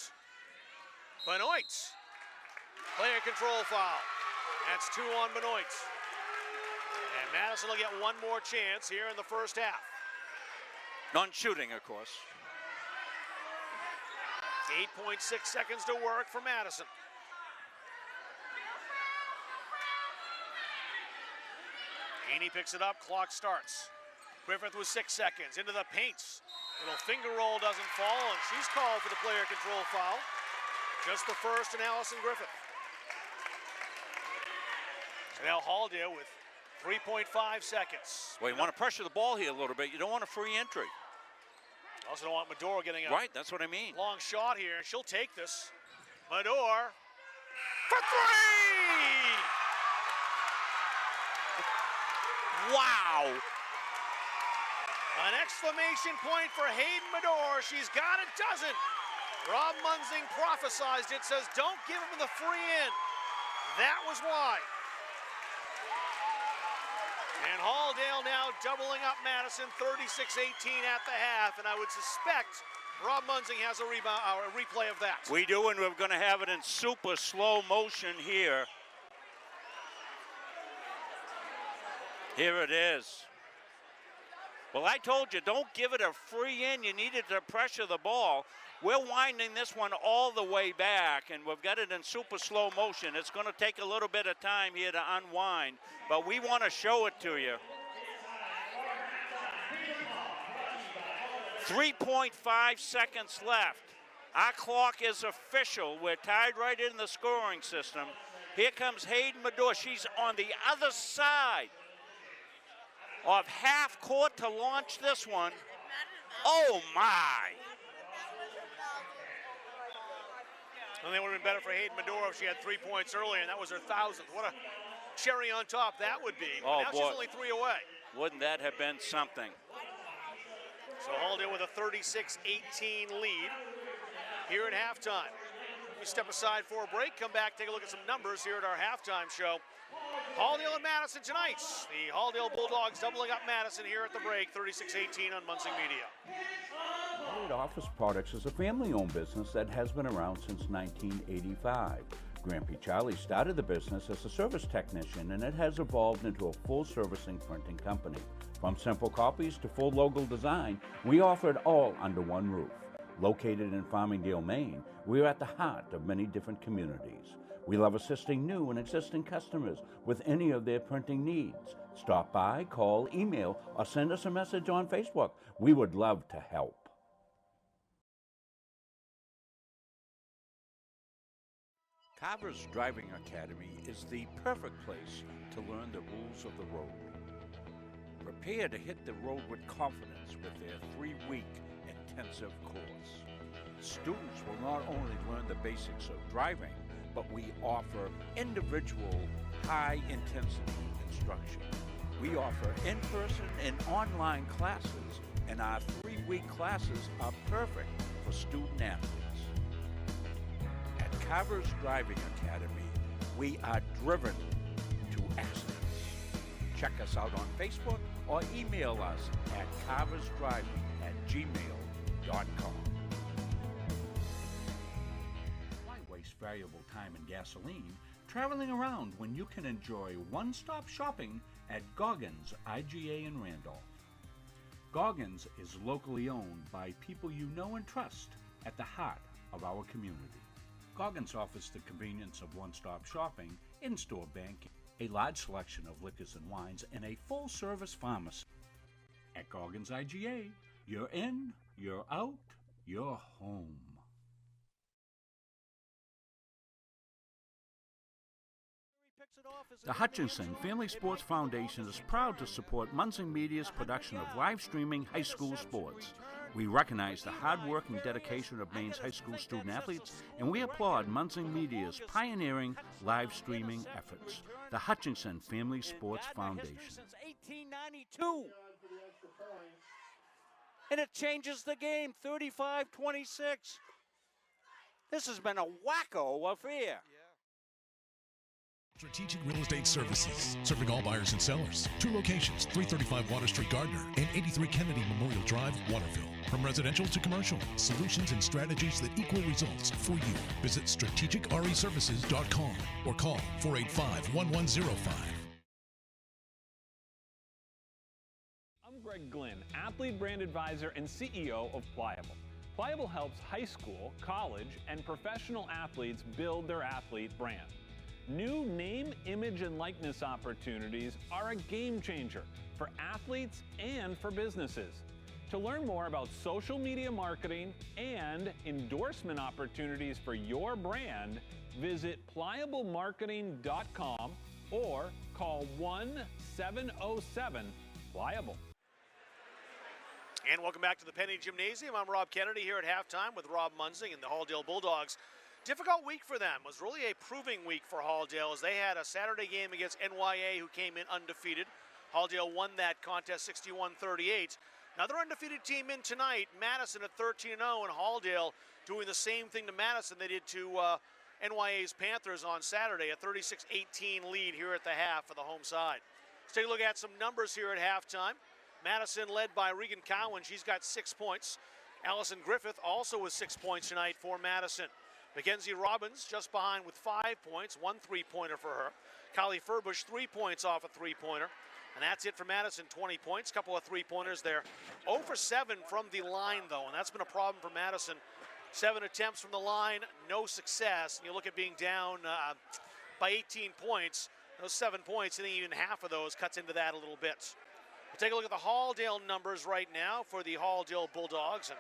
Benoit. Player control foul. That's 2 on Benoit. And Madison will get one more chance here in the first half. Non-shooting, of course. 8.6 seconds to work for Madison. Haney picks it up, clock starts. Griffith with 6 seconds, into the paint. Little finger roll doesn't fall, and she's called for the player control foul. Just the first in Allison Griffith. So now Halldale with 3.5 seconds. Well, you want to pressure the ball here a little bit. You don't want a free entry. Also don't want Mador getting a right, that's what I mean. Long shot here. She'll take this. Mador for 3! Wow! An exclamation point for Hayden Mador. She's got it, doesn't. Rob Munzing prophesized it, says don't give him the free in. That was why. And Halldale now doubling up Madison, 36-18 at the half, and I would suspect Rob Munzing has a rebound, a replay of that. We do, and we're going to have it in super slow motion here. Here it is. Well, I told you, don't give it a free in. You needed to pressure the ball. We're winding this one all the way back, and we've got it in super slow motion. It's going to take a little bit of time here to unwind, but we want to show it to you. 3.5 seconds left. Our clock is official. We're tied right in the scoring system. Here comes Hayden Mador. She's on the other side of half court to launch this one. Oh, my. And it would have been better for Hayden Mador if she had 3 points earlier, and that was her 1,000th. What a cherry on top that would be. Oh, now boy. She's only 3 away. Wouldn't that have been something? So Halldale with a 36-18 lead here at halftime. We step aside for a break, come back, take a look at some numbers here at our halftime show. Halldale and Madison tonight. The Halldale Bulldogs doubling up Madison here at the break, 36-18 on Munzing Media. Elliott Office Products is a family-owned business that has been around since 1985. Grampy Charlie started the business as a service technician, and it has evolved into a full-servicing printing company. From simple copies to full logo design, we offer it all under one roof. Located in Farmingdale, Maine, we are at the heart of many different communities. We love assisting new and existing customers with any of their printing needs. Stop by, call, email, or send us a message on Facebook. We would love to help. Carver's Driving Academy is the perfect place to learn the rules of the road. Prepare to hit the road with confidence with their 3-week intensive course. Students will not only learn the basics of driving, but we offer individual, high-intensity instruction. We offer in-person and online classes, and our 3-week classes are perfect for student athletes. At Carver's Driving Academy, we are driven to excellence. Check us out on Facebook or email us at carversdriving@gmail.com. Why waste valuable time and gasoline traveling around when you can enjoy one-stop shopping at Goggins IGA in Randolph? Goggins is locally owned by people you know and trust at the heart of our community. Goggins offers the convenience of one-stop shopping, in-store banking, a large selection of liquors and wines, and a full-service pharmacy. At Goggins IGA, you're in, you're out, you're home. The Hutchinson Family Sports Foundation is proud to support Munzing Media's production of live streaming high school sports. We recognize the hard work and dedication of Maine's high school student athletes, and we applaud Munzing Media's pioneering live streaming efforts. The Hutchinson Family Sports Foundation. Since 1892. And it changes the game, 35-26. This has been a wacko affair. Strategic Real Estate Services, serving all buyers and sellers. 2 locations, 335 Water Street, Gardner, and 83 Kennedy Memorial Drive, Waterville. From residential to commercial, solutions and strategies that equal results for you. Visit strategicreservices.com or call 485-1105. I'm Greg Glynn, Athlete Brand Advisor and CEO of Pliable. Pliable helps high school, college, and professional athletes build their athlete brand. New name, image, and likeness opportunities are a game changer for athletes and for businesses. To learn more about social media marketing and endorsement opportunities for your brand, visit pliablemarketing.com or call 1-707-PLIABLE. And welcome back to the Penny Gymnasium. I'm Rob Kennedy here at halftime with Rob Munzing and the Halldale Bulldogs. Difficult week for them. It was really a proving week for Halldale as they had a Saturday game against NYA, who came in undefeated. Halldale won that contest 61-38. Another undefeated team in tonight, Madison at 13-0, and Halldale doing the same thing to Madison they did to NYA's Panthers on Saturday, a 36-18 lead here at the half for the home side. Let's take a look at some numbers here at halftime. Madison led by Regan Cowan. She's got 6 points. Allison Griffith also with 6 points tonight for Madison. Mackenzie Robbins just behind with 5 points, 1 3-pointer for her. Kylie Furbush 3 points off a 3-pointer. And that's it for Madison, 20 points, couple of 3-pointers there. 0 for 7 from the line, though, and that's been a problem for Madison. 7 attempts from the line, no success. And you look at being down by 18 points. Those 7 points, I think even half of those cuts into that a little bit. We'll take a look at the Halldale numbers right now for the Halldale Bulldogs. And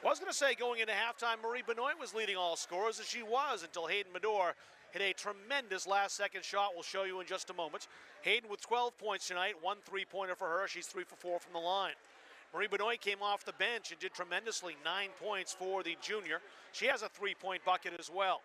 I was going to say going into halftime, Marie Benoit was leading all scorers, as she was until Hayden Mador hit a tremendous last-second shot. We'll show you in just a moment. Hayden with 12 points tonight, 1 3-pointer for her. She's 3 for 4 from the line. Marie Benoit came off the bench and did tremendously, 9 points for the junior. She has a 3-point bucket as well.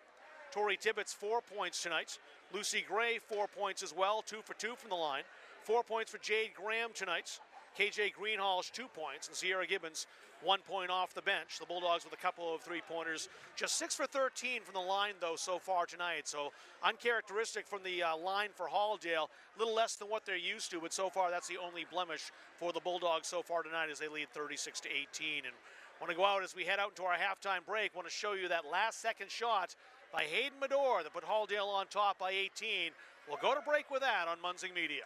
Tori Tibbetts, 4 points tonight. Lucy Gray, 4 points as well, 2 for 2 from the line. 4 points for Jade Graham tonight. KJ Greenhalgh's 2 points, and Sierra Gibbons 1 point off the bench. The Bulldogs with a couple of three-pointers. Just 6 for 13 from the line, though, so far tonight. So uncharacteristic from the line for Halldale. A little less than what they're used to, but so far that's the only blemish for the Bulldogs so far tonight as they lead 36-18. And want to go out as we head out into our halftime break. Want to show you that last-second shot by Hayden Mador that put Halldale on top by 18. We'll go to break with that on Munzing Media.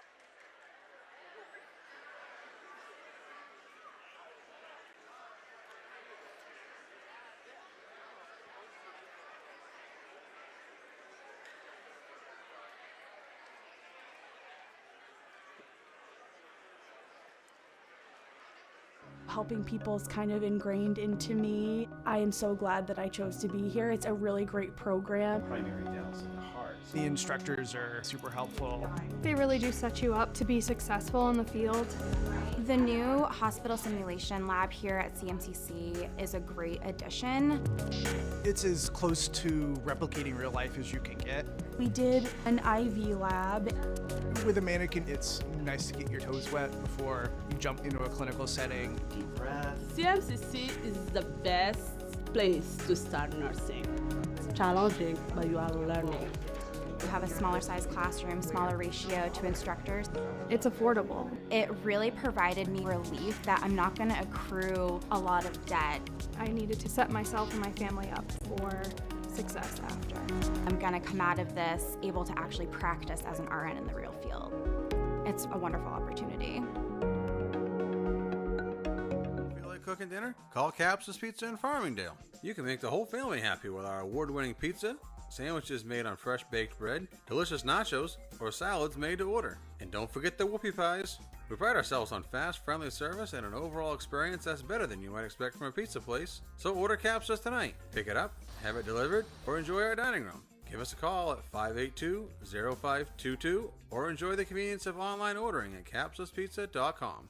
Helping people is kind of ingrained into me. I am so glad that I chose to be here. It's a really great program. Primary downs in the heart. The instructors are super helpful. They really do set you up to be successful in the field. The new hospital simulation lab here at CMCC is a great addition. It's as close to replicating real life as you can get. We did an IV lab. With a mannequin, it's nice to get your toes wet before you jump into a clinical setting. Deep breath. CMCC is the best place to start nursing. It's challenging, but you are learning. We have a smaller size classroom, smaller ratio to instructors. It's affordable. It really provided me relief that I'm not going to accrue a lot of debt. I needed to set myself and my family up for success after. I'm going to come out of this able to actually practice as an RN in the real field. It's a wonderful opportunity. Feel like cooking dinner? Call Capsa's Pizza in Farmingdale. You can make the whole family happy with our award-winning pizza, sandwiches made on fresh baked bread, delicious nachos, or salads made to order. And don't forget the whoopie pies. We pride ourselves on fast, friendly service and an overall experience that's better than you might expect from a pizza place. So order Capsa's tonight. Pick it up, have it delivered, or enjoy our dining room. Give us a call at 582-0522 or enjoy the convenience of online ordering at capsaspizza.com.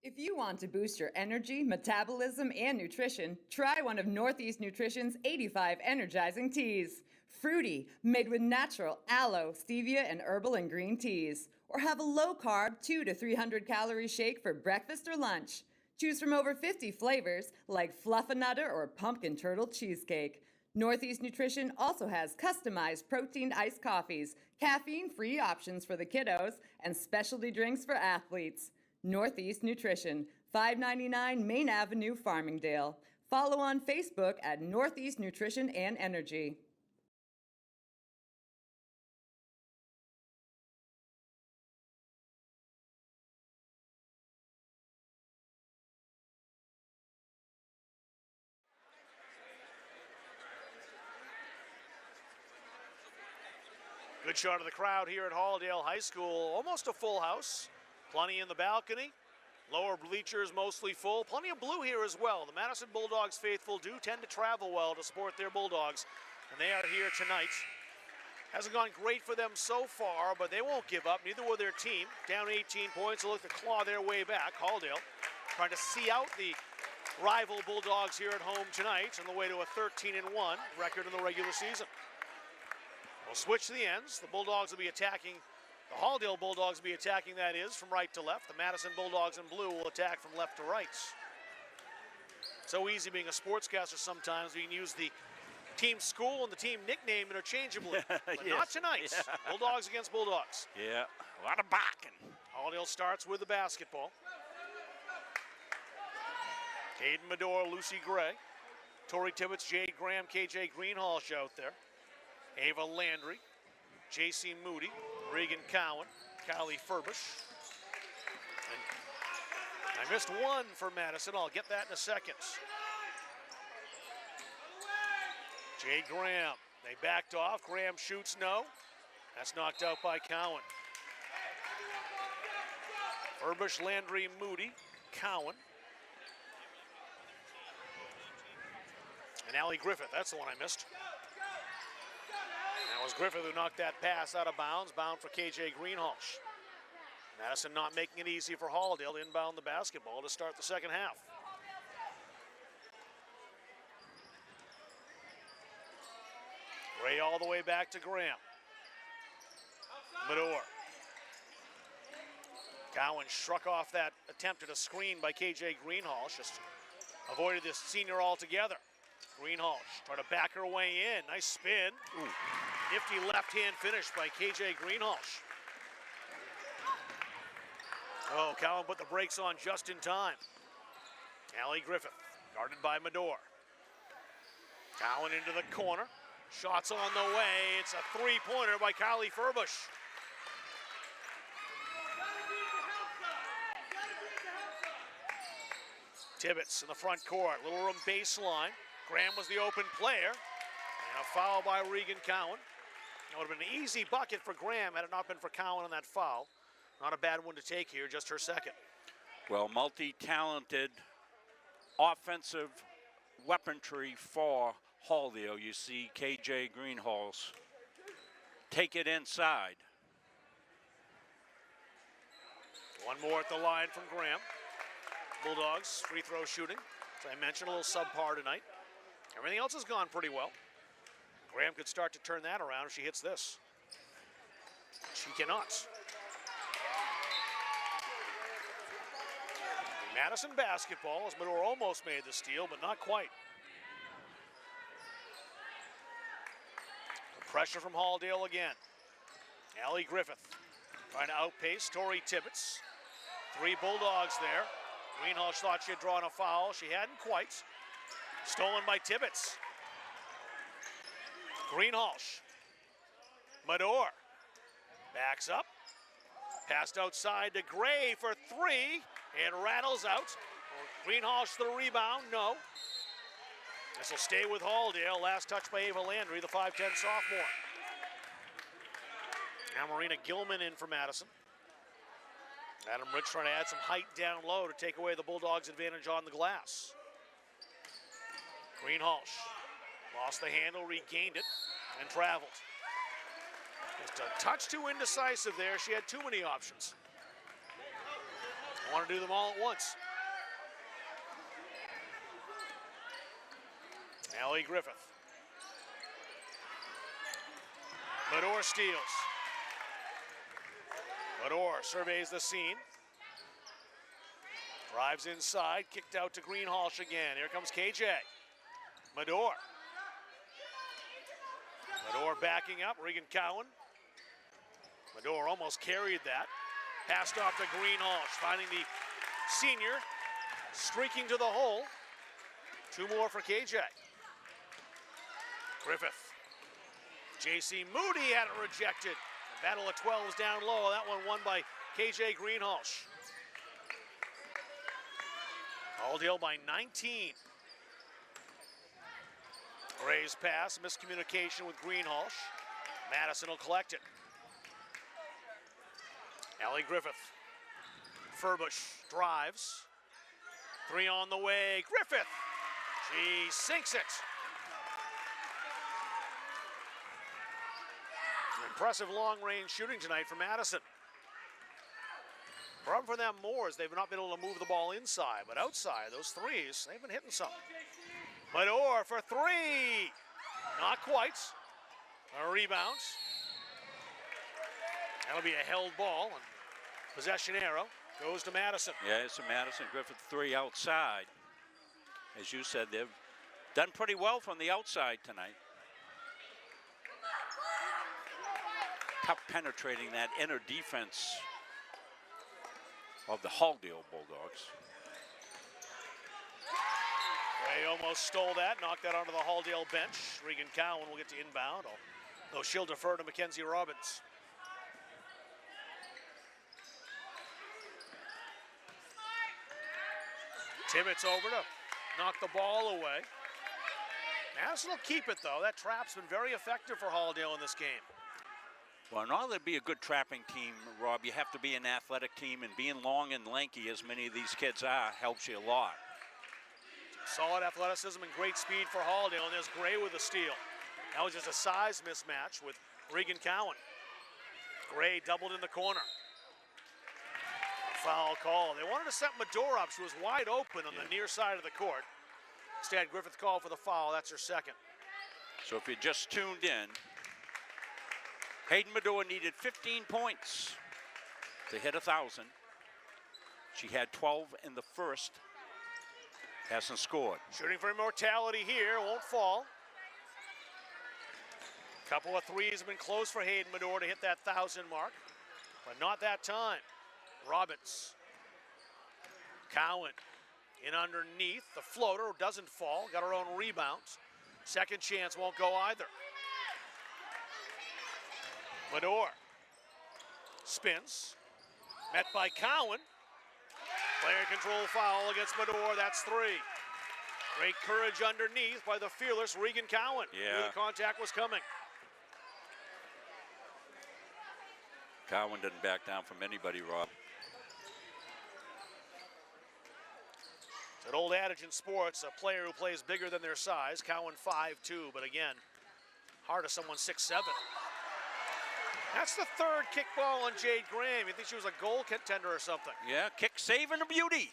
If you want to boost your energy, metabolism, and nutrition, try one of Northeast Nutrition's 85 energizing teas. Fruity, made with natural aloe, stevia, and herbal and green teas. Or have a low-carb 200 to 300 calorie shake for breakfast or lunch. Choose from over 50 flavors like Fluffernutter or Pumpkin Turtle Cheesecake. Northeast Nutrition also has customized protein iced coffees, caffeine-free options for the kiddos, and specialty drinks for athletes. Northeast Nutrition, 599 Main Avenue, Farmingdale. Follow on Facebook at Northeast Nutrition and Energy. Good shot of the crowd here at Halldale High School. Almost a full house. Plenty in the balcony. Lower bleachers mostly full. Plenty of blue here as well. The Madison Bulldogs faithful do tend to travel well to support their Bulldogs, and they are here tonight. Hasn't gone great for them so far, but they won't give up. Neither will their team. Down 18 points. They'll look to claw their way back. Halldale trying to see out the rival Bulldogs here at home tonight on the way to a 13-1 record in the regular season. We'll switch to the ends. The Bulldogs will be attacking. The Halldale Bulldogs will be attacking, that is, from right to left. The Madison Bulldogs in blue will attack from left to right. So easy being a sportscaster sometimes. We can use the team school and the team nickname interchangeably. But yes. Not tonight. Yeah. Bulldogs against Bulldogs. Yeah, a lot of barking. Halldale starts with the basketball. Caden Mador, Lucy Gray. Tori Tibbetts, Jade Graham, KJ Greenhalgh out there. Ava Landry, J.C. Moody, Regan Cowan, Kylie Furbish. And I missed one for Madison. I'll get that in a second. Jade Graham, they backed off. Graham shoots no. That's knocked out by Cowan. Furbish, Landry, Moody, Cowan. And Allie Griffith, that's the one I missed. That was Griffith who knocked that pass out of bounds, bound for KJ Greenhalgh. Madison not making it easy for Halldale to inbound the basketball to start the second half. Gray all the way back to Graham. Mador. Cowan struck off that attempt at a screen by KJ Greenhalgh. Just avoided this senior altogether. Greenhalgh trying to back her way in. Nice spin. Ooh. Nifty left-hand finish by KJ Greenhalgh. Oh, Cowan put the brakes on just in time. Allie Griffith, guarded by Mador. Cowan into the corner. Shots on the way. It's a three-pointer by Kylie Furbush. Tibbetts in the front court. Little room baseline. Graham was the open player. And a foul by Regan Cowan. That would have been an easy bucket for Graham had it not been for Cowan on that foul. Not a bad one to take here, just her second. Well, multi-talented offensive weaponry for Halldale. You see KJ Greenhalgh take it inside. One more at the line from Graham. Bulldogs free throw shooting. As I mentioned, a little subpar tonight. Everything else has gone pretty well. Graham could start to turn that around if she hits this. She cannot. Madison basketball as Mador almost made the steal, but not quite. The pressure from Halldale again. Allie Griffith trying to outpace Tori Tibbetts. Three Bulldogs there. Greenhalgh thought she had drawn a foul. She hadn't quite. Stolen by Tibbetts. Greenhalgh. Mador backs up. Passed outside to Gray for three. And rattles out. Greenhalgh the rebound, no. This will stay with Halldale. Last touch by Ava Landry, the 5'10 sophomore. Now Marina Gilman in for Madison. Adam Rich trying to add some height down low to take away the Bulldogs' advantage on the glass. Greenhalgh lost the handle, regained it, and traveled. Just a touch too indecisive there. She had too many options. I want to do them all at once. Allie Griffith. Mador steals. Mador surveys the scene. Drives inside, kicked out to Greenhalgh again. Here comes KJ. Mador. Mador backing up, Regan Cowan. Mador almost carried that. Passed off to Greenhalgh, finding the senior, streaking to the hole. Two more for KJ. Griffith. JC Moody had it rejected. The battle of 12s down low. That one won by KJ Greenhalgh. Halldale by 19. Gray's pass, miscommunication with Greenhalgh. Madison will collect it. Allie Griffith. Furbush drives. Three on the way. Griffith. She sinks it. Impressive long-range shooting tonight for Madison. Problem for them more is they've not been able to move the ball inside, but outside, those threes, they've been hitting some. Mador for three. Not quite. A rebound. That'll be a held ball. And possession arrow goes to Madison. Yeah, it's a Madison Griffith three outside. As you said, they've done pretty well from the outside tonight. Tough penetrating that inner defense of the Halldale Bulldogs. Ray almost stole that, knocked that onto the Halldale bench. Regan Cowan will get to inbound, though she'll defer to Mackenzie Robbins. Tibbetts over to knock the ball away. Madison will keep it, though. That trap's been very effective for Halldale in this game. Well, in order to be a good trapping team, Rob, you have to be an athletic team, and being long and lanky, as many of these kids are, helps you a lot. Solid athleticism and great speed for Halldale, and there's Gray with a steal. That was just a size mismatch with Regan Cowan. Gray doubled in the corner. Foul call. They wanted to set Mador up. She was wide open on the near side of the court. Instead, Griffith called for the foul. That's her second. So if you just tuned in, Hayden Mador needed 15 points to hit 1,000. She had 12 in the first. Hasn't scored. Shooting for immortality here, won't fall. Couple of threes have been close for Hayden Mador to hit that 1,000 mark, but not that time. Robbins. Cowan in underneath. The floater doesn't fall, got her own rebounds. Second chance won't go either. Mador spins, met by Cowan. Player control foul against Mador, that's 3. Great courage underneath by the fearless Regan Cowan. Yeah. Knew the contact was coming. Cowan didn't back down from anybody, Rob. It's an old adage in sports, a player who plays bigger than their size. Cowan 5'2", but again, hard as someone 6'7". That's the third kickball on Jade Graham. You think she was a goal contender or something? Yeah, kick, save, and a beauty.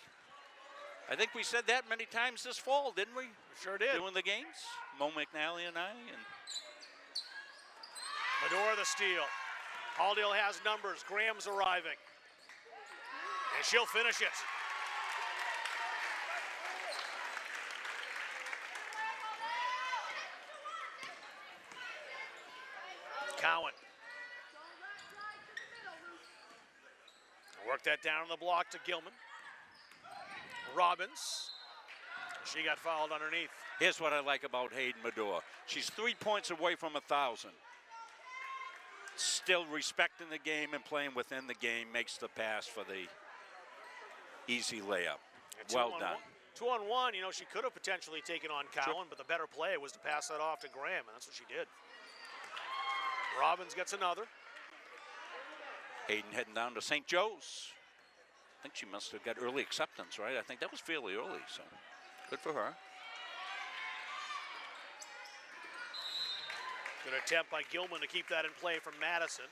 I think we said that many times this fall, didn't we? Sure did. Doing the games, Mo McNally and I. And Mador the steal. Halldale has numbers. Graham's arriving. And she'll finish it. Cowan. Work that down on the block to Gilman. Robbins. She got fouled underneath. Here's what I like about Hayden Mador. She's 3 points away from 1,000. Still respecting the game and playing within the game, makes the pass for the easy layup. Well done. 2-on-1, you know, she could have potentially taken on Cowan, but the better play was to pass that off to Graham, and that's what she did. Robbins gets another. Hayden heading down to St. Joe's. I think she must have got early acceptance, right? I think that was fairly early, so good for her. Good attempt by Gilman to keep that in play from Madison.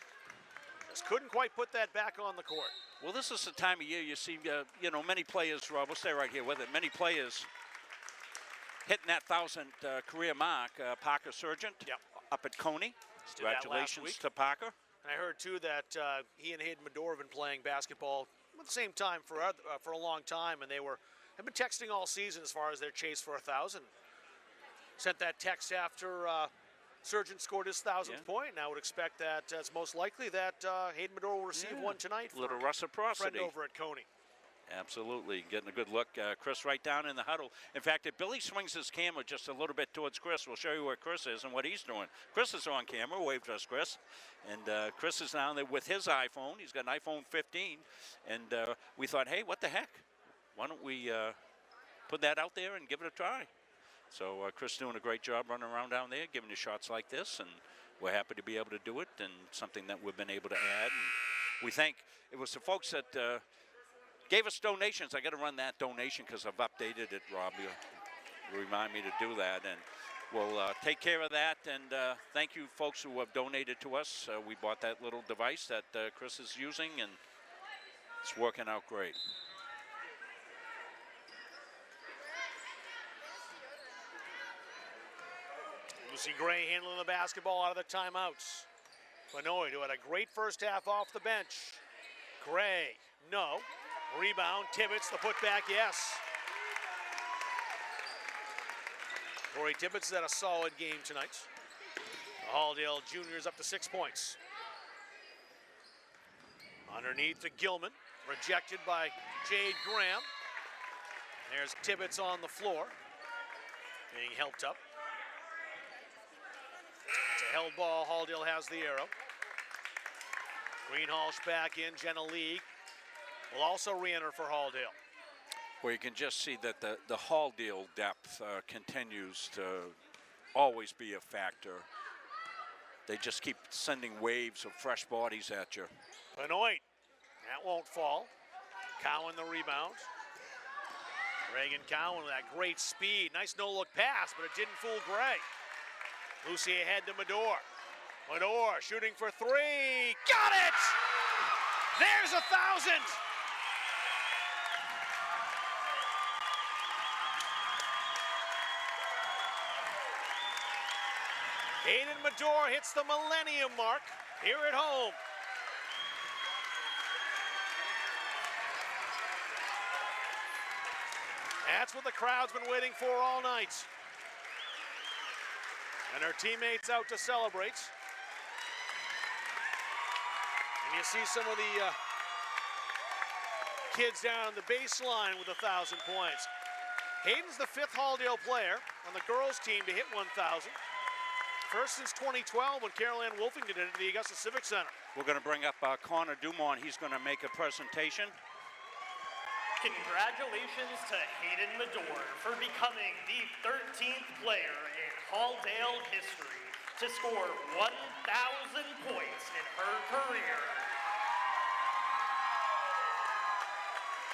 Just couldn't quite put that back on the court. Well, this is the time of year you see, you know, many players, Rob, we'll stay right here with it, many players hitting that 1,000 career mark. Parker Sargent up at Coney. Congratulations to Parker. And I heard, too, that he and Hayden Mador have been playing basketball at the same time for a long time, and have been texting all season as far as their chase for 1,000. Sent that text after Sargent scored his 1,000th point, and I would expect that it's most likely that Hayden Mador will receive one tonight. A little reciprocity. Friend over at Coney. Absolutely, getting a good look. Chris right down in the huddle. In fact, if Billy swings his camera just a little bit towards Chris, we'll show you where Chris is and what he's doing. Chris is on camera. Wave to us, Chris. And Chris is down there with his iPhone. He's got an iPhone 15. And we thought, hey, what the heck? Why don't we put that out there and give it a try? So Chris doing a great job running around down there, giving you shots like this. And we're happy to be able to do it, and something that we've been able to add. And we thank, it was the folks that gave us donations. I got to run that donation because I've updated it, Rob. You remind me to do that, and we'll take care of that. And thank you, folks who have donated to us. We bought that little device that Chris is using, and it's working out great. Lucy Gray handling the basketball out of the timeouts. Benoit, who had a great first half off the bench. Gray, no. Rebound, Tibbetts, the putback, yes. Corey Tibbetts has had a solid game tonight. Halldale Jr.'s up to 6 points. Underneath to Gilman, rejected by Jade Graham. There's Tibbetts on the floor, being helped up. It's a held ball, Halldale has the arrow. Greenhalgh back in, Jenna League will also re-enter for Halldale. Well, you can just see that the Halldale depth continues to always be a factor. They just keep sending waves of fresh bodies at you. Benoit, that won't fall. Cowan the rebound. Reagan Cowan with that great speed. Nice no-look pass, but it didn't fool Gray. Lucy ahead to Mador. Mador shooting for three. Got it! There's 1,000! Hayden Mador hits the millennium mark here at home. That's what the crowd's been waiting for all night. And her teammates out to celebrate. And you see some of the kids down on the baseline with 1,000 points. Hayden's the 5th Halldale player on the girls' team to hit 1,000. First since 2012 when Carol Ann Wolfington did it at the Augusta Civic Center. We're going to bring up Connor Dumont. He's going to make a presentation. Congratulations to Hayden Mador for becoming the 13th player in Halldale history to score 1,000 points in her career.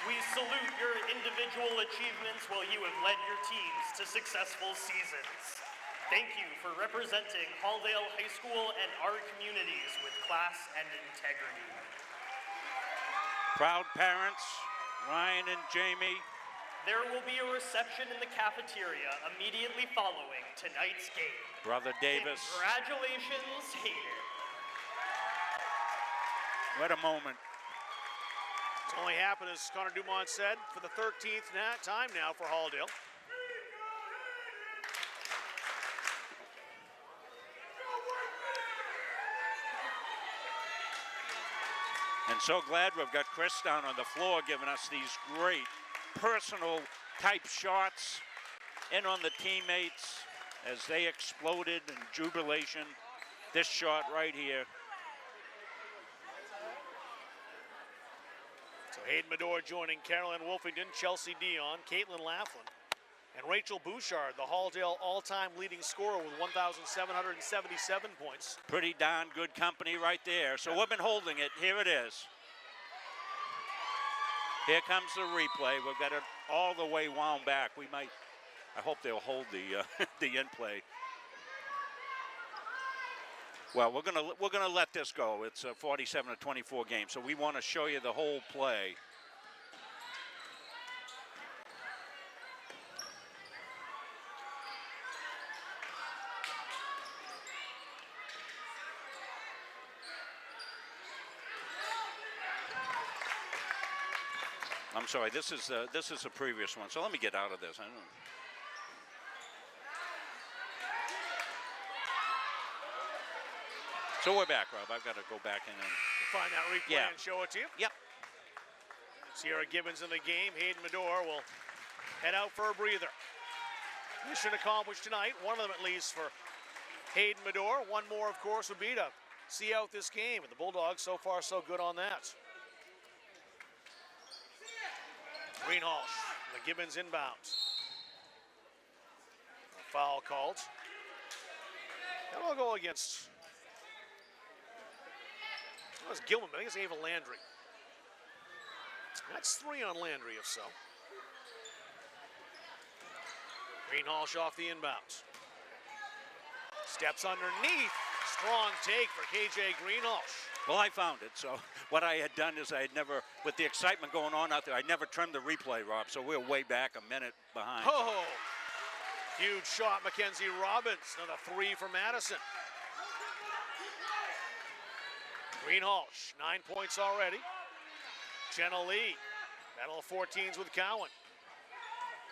We salute your individual achievements while you have led your teams to successful seasons. Thank you for representing Halldale High School and our communities with class and integrity. Proud parents, Ryan and Jamie. There will be a reception in the cafeteria immediately following tonight's game. Brother Davis. Congratulations, Hayden. What a moment. It's only happened, as Connor Dumont said, for the 13th time now for Halldale. And so glad we've got Chris down on the floor giving us these great personal type shots in on the teammates as they exploded in jubilation. This shot right here. So Hayden Mador joining Carolyn Wolfington, Chelsea Dion, Caitlin Laughlin, and Rachel Bouchard, the Halldale all-time leading scorer with 1,777 points. Pretty darn good company right there. So we've been holding it. Here it is. Here comes the replay. We've got it all the way wound back. We might, I hope they'll hold the the in play. Well, we're gonna let this go. It's a 47-24 game, so we want to show you the whole play. I'm sorry. This is the previous one. So let me get out of this. I don't know. So we're back, Rob. I've got to go back in and find that replay and show it to you. Yep. Sierra Gibbons in the game. Hayden Mador will head out for a breather. Mission accomplished tonight. One of them at least for Hayden Mador. One more, of course, would be to see out this game. And the Bulldogs so far so good on that. Greenhalgh, the Gibbons inbound. A foul called. And we'll go against. That was Gilman, but I think it's Ava Landry. That's 3 on Landry, if so. Greenhalgh off the inbound. Steps underneath. Strong take for KJ Greenhalgh. Well, I found it. So what I had done is I had never, with the excitement going on out there, I never trimmed the replay, Rob. So we're way back a minute behind. Oh, huge shot, Mackenzie Robbins. Another 3 for Madison. Greenhalgh, 9 points already. Jenna Lee, battle of 14s with Cowan.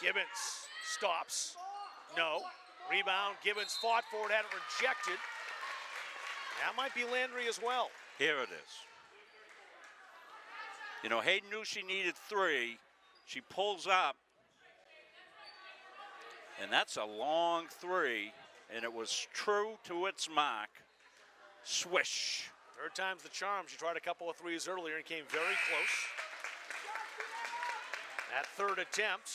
Gibbons stops. No. Rebound, Gibbons fought for it, had it rejected. That might be Landry as well. Here it is. You know, Hayden knew she needed 3. She pulls up. And that's a long 3. And it was true to its mark. Swish. Third time's the charm. She tried a couple of 3s earlier and came very close. That third attempt,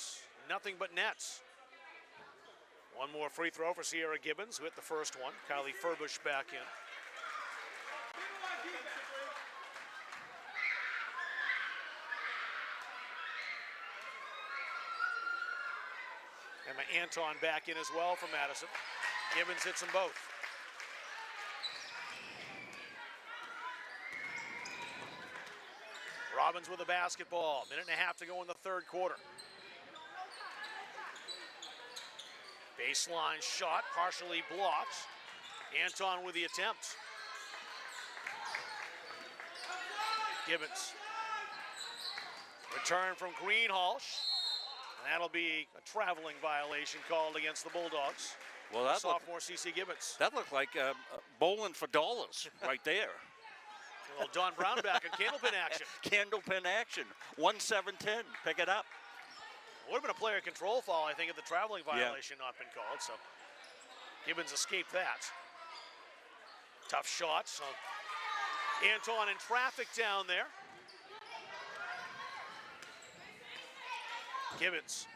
nothing but nets. One more free throw for Sierra Gibbons, who hit the first one. Kylie Furbush back in. Emma Anton back in as well for Madison. Gibbons hits them both. Robbins with the basketball. Minute and a half to go in the third quarter. Baseline shot, partially blocked. Anton with the attempt. Gibbons. Return from Greenhalgh. And that'll be a traveling violation called against the Bulldogs. Well, that sophomore C.C. Gibbons. That looked like bowling for dollars right there. A little Don Brown back in candlepin action. Candlepin action. 1-7-10. Pick it up. Would have been a player control foul, I think, if the traveling violation not been called. So Gibbons escaped that. Tough shot. So Anton in traffic down there. Gibbons.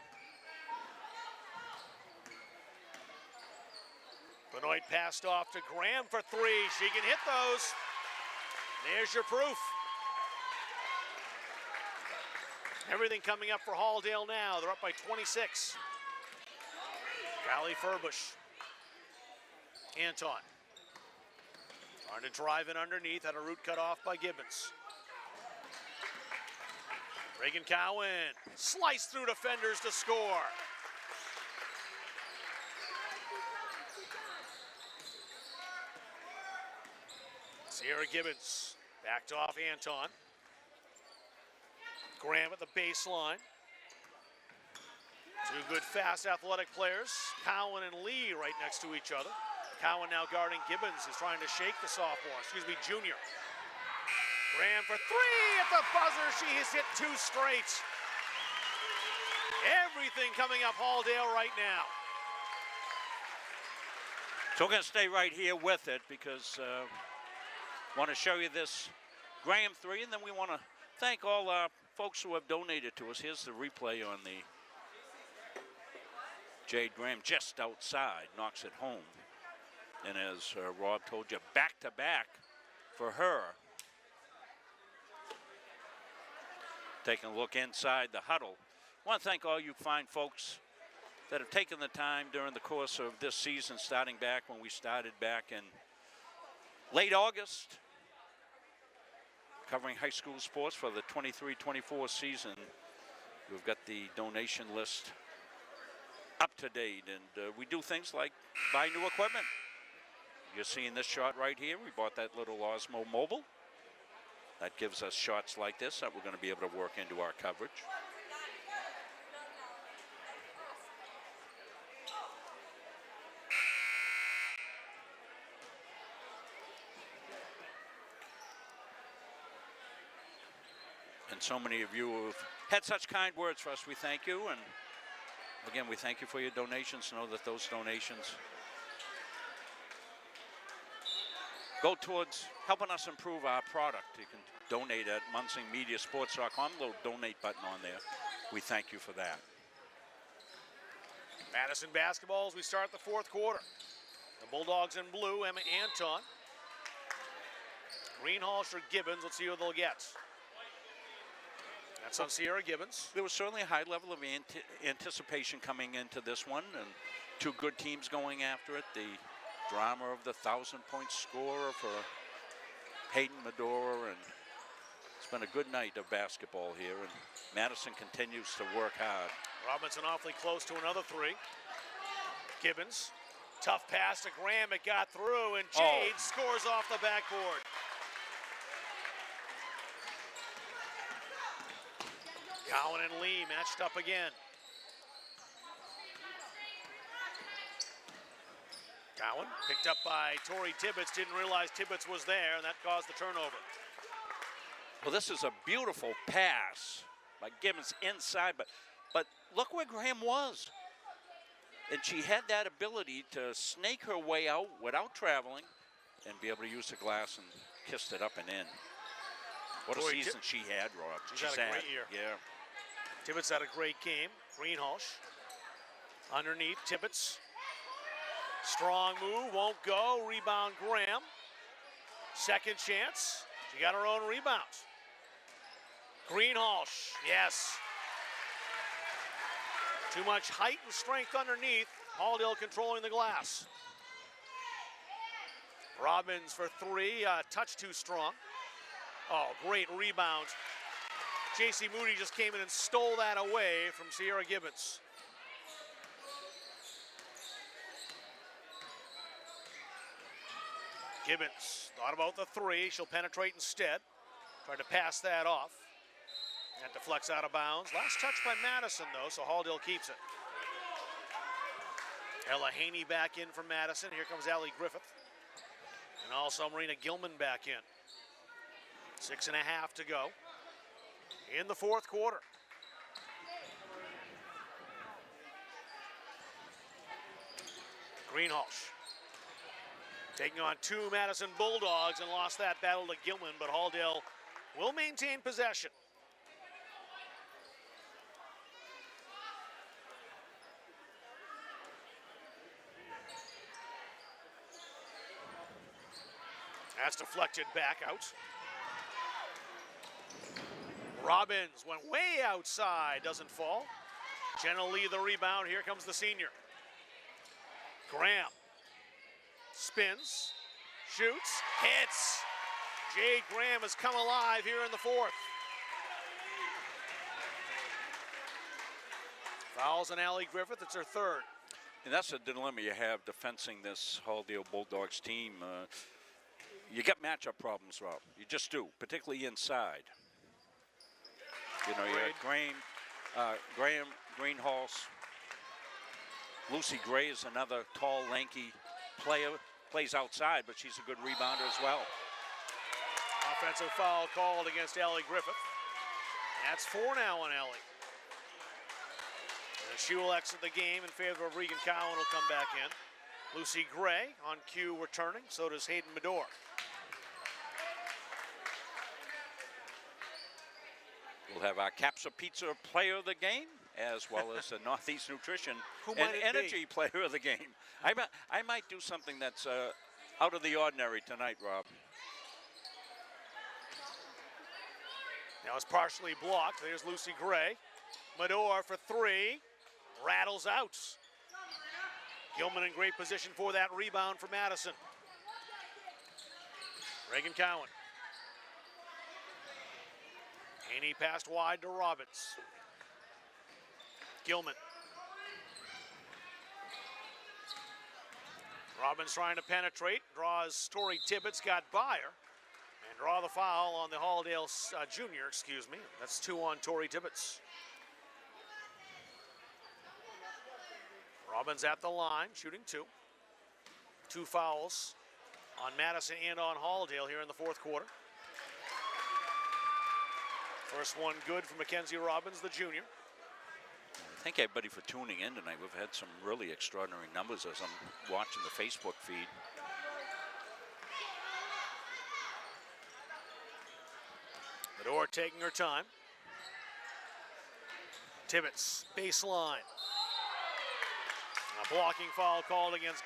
Benoit passed off to Graham for three. She can hit those. There's your proof. Everything coming up for Halldale now. They're up by 26. Callie Furbush. Anton. Trying to drive it underneath. Had a route cut off by Gibbons. Reagan Cowan. Sliced through defenders to score. Sierra Gibbons backed off Anton. Graham at the baseline. Two good, fast, athletic players. Cowan and Lee right next to each other. Cowan now guarding Gibbons, who's trying to shake the junior. Graham for three at the buzzer. She has hit two straight. Everything coming up Halldale right now. So we're going to stay right here with it because want to show you this Graham three, and then we want to thank all our folks who have donated to us. Here's the replay on the Jade Graham just outside, knocks it home. And as Rob told you, back-to-back for her. Taking a look inside the huddle. I want to thank all you fine folks that have taken the time during the course of this season, starting back when we started back in late August, covering high school sports for the 23-24 season. We've got the donation list up to date, and we do things like buy new equipment. You're seeing this shot right here. We bought that little Osmo Mobile. That gives us shots like this that we're going to be able to work into our coverage. And so many of you have had such kind words for us. We thank you. And again, we thank you for your donations. Know that those donations go towards helping us improve our product. You can donate at munsingmediasports.com. Little donate button on there. We thank you for that. Madison basketball as we start the fourth quarter. The Bulldogs in blue, Emma Anton. Greenhalgh or Gibbons, let's see who they'll get. That's on Sierra Gibbons. There was certainly a high level of anticipation coming into this one, and two good teams going after it. The drama of the 1,000-point scorer for Hayden Mador, and it's been a good night of basketball here, and Madison continues to work hard. Robinson awfully close to another three. Gibbons, tough pass to Graham, it got through, and Jade scores off the backboard. Cowan and Lee matched up again. Cowan picked up by Tori Tibbetts, didn't realize Tibbetts was there, and that caused the turnover. Well, this is a beautiful pass by Gibbons inside, but look where Graham was. And she had that ability to snake her way out without traveling and be able to use the glass and kissed it up and in. What a season she had, Rob. She's had a great year. Yeah. Tibbetts had a great game. Greenhalgh underneath Tibbetts. Strong move, won't go. Rebound Graham. Second chance. She got her own rebound. Greenhalgh, yes. Too much height and strength underneath. Halldale controlling the glass. Robbins for three, touch too strong. Oh, great rebound. J.C. Moody just came in and stole that away from Sierra Gibbons. Gibbons thought about the three. She'll penetrate instead. Tried to pass that off. That deflects out of bounds. Last touch by Madison, though, so Halldale keeps it. Ella Haney back in from Madison. Here comes Allie Griffith. And also Marina Gilman back in. 6.5 to go in the fourth quarter. Greenhalgh taking on 2 Madison Bulldogs and lost that battle to Gilman, but Halldale will maintain possession. That's deflected back out. Robbins went way outside, doesn't fall. Jenna Lee the rebound. Here comes the senior. Graham spins, shoots, hits. Jade Graham has come alive here in the fourth. Fouls on Allie Griffith. It's her third. And that's a dilemma you have defending this Halldale Bulldogs team. You get matchup problems, Rob. You just do, particularly inside. You know, you have Graham, Greenhalgh. Lucy Gray is another tall, lanky player. Plays outside, but she's a good rebounder as well. Offensive foul called against Allie Griffith. That's 4 now on Allie. And she will exit the game in favor of Regan Cowan, will come back in. Lucy Gray on cue returning, so does Hayden Mador. We'll have our Capsa Pizza Player of the Game, as well as the Northeast Nutrition and might it Energy Player of the Game. I might do something that's out of the ordinary tonight, Rob. Now it's partially blocked. There's Lucy Gray. Mador for 3. Rattles out. Gilman in great position for that rebound for Madison. Regan Cowan. Haney passed wide to Robbins. Gilman. Robbins trying to penetrate, draws Tori Tibbetts, got by her, and draw the foul on the Halldale junior, excuse me. That's 2 on Tori Tibbetts. Robbins at the line, shooting 2. 2 fouls on Madison and on Halldale here in the fourth quarter. First one good for Mackenzie Robbins, the junior. Thank everybody for tuning in tonight. We've had some really extraordinary numbers as I'm watching the Facebook feed. Mador taking her time. Tibbetts, baseline. A blocking foul called against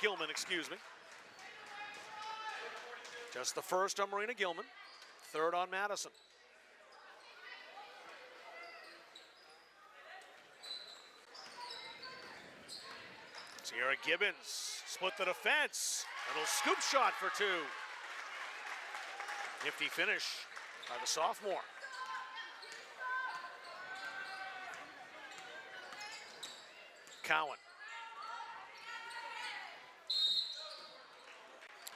Gilman, excuse me. Just the first on Marina Gilman, third on Madison. Sierra Gibbons split the defense. Little scoop shot for 2. Nifty finish by the sophomore. Cowan.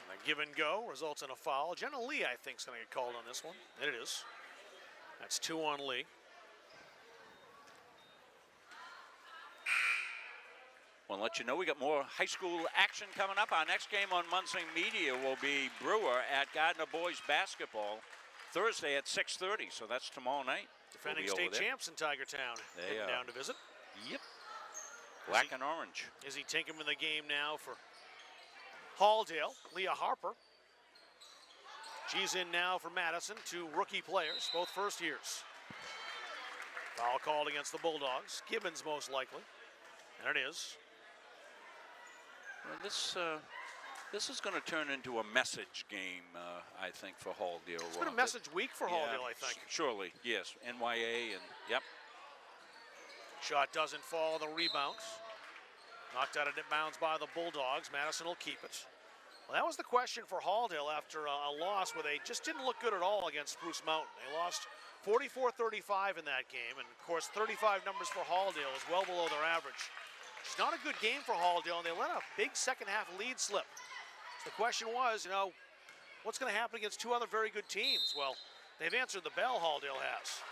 And a give and go results in a foul. Jenna Lee, I think, is going to get called on this one. And it is. That's 2 on Lee. We'll let you know we got more high school action coming up. Our next game on Munsing Media will be Brewer at Gardner Boys Basketball Thursday at 6:30. So that's tomorrow night. Defending state champs in Tigertown. They are down to visit. Yep. Black and orange. Izzy Tinkham in the game now for Halldale. Leah Harper. She's in now for Madison. 2 rookie players, both first years. Foul called against the Bulldogs. Gibbons most likely. And it is. Well, this is going to turn into a message game, I think, for Halldale. It's been a message week for Halldale, I think. Surely, yes. NYA and, yep. Shot doesn't fall, the rebound. Knocked out of bounds by the Bulldogs. Madison will keep it. Well, that was the question for Halldale after a loss where they just didn't look good at all against Spruce Mountain. They lost 44-35 in that game, and of course 35 numbers for Halldale is well below their average. It's not a good game for Halldale, and they let a big second half lead slip. So the question was, what's going to happen against 2 other very good teams? Well, they've answered the bell, Halldale has.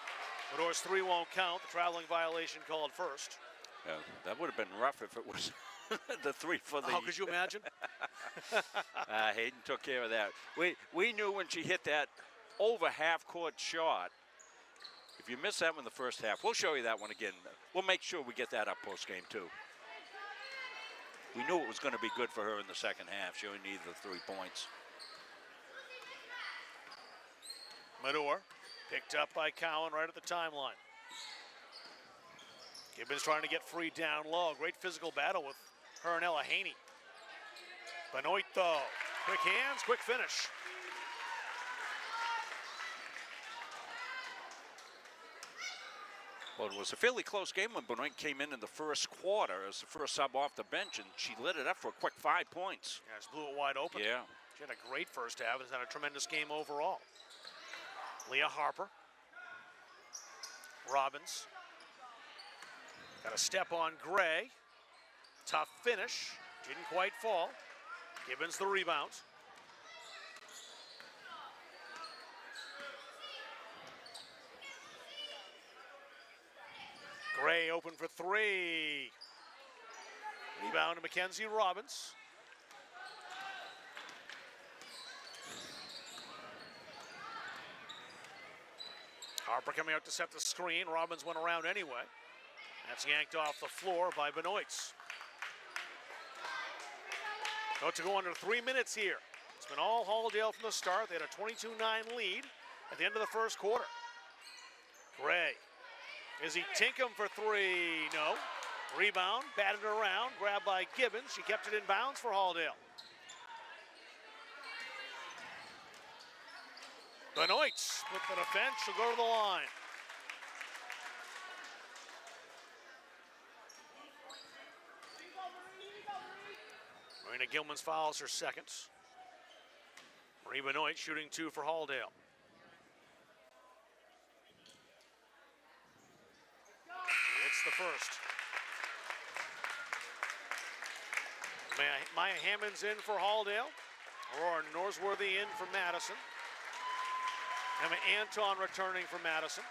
Mador's 3 won't count. The traveling violation called first. Yeah, that would have been rough if it was the 3 for the... How could you imagine? Hayden took care of that. We knew when she hit that over half-court shot, if you missed that one in the first half, we'll show you that one again. We'll make sure we get that up post-game, too. We knew it was going to be good for her in the second half. She only needed the 3 points. Mador picked up by Cowan right at the timeline. Gibbons trying to get free down low. Great physical battle with her and Ella Haney. Benoit, though. Quick hands, quick finish. Well, it was a fairly close game when Benoit came in the first quarter as the first sub off the bench, and she lit it up for a quick 5 points. Yeah, just blew it wide open. Yeah. She had a great first half and has had a tremendous game overall. Leah Harper. Robbins. Got a step on Gray. Tough finish. Didn't quite fall. Gibbons the rebound. Gray open for 3. Rebound to Mackenzie Robbins. Harper coming out to set the screen. Robbins went around anyway. That's yanked off the floor by Benoit. About to go under 3 minutes here. It's been all Halldale from the start. They had a 22-9 lead at the end of the first quarter. Gray. Is he Tinkham for 3? No. Rebound, batted around, grabbed by Gibbons. She kept it in bounds for Halldale. Benoit with the defense. She'll go to the line. Marina Gilman's fouls her second. Marie Benoit shooting 2 for Halldale. It's the first. Maya Hammonds in for Halldale. Aurora Norsworthy in for Madison. Emma Anton returning for Madison.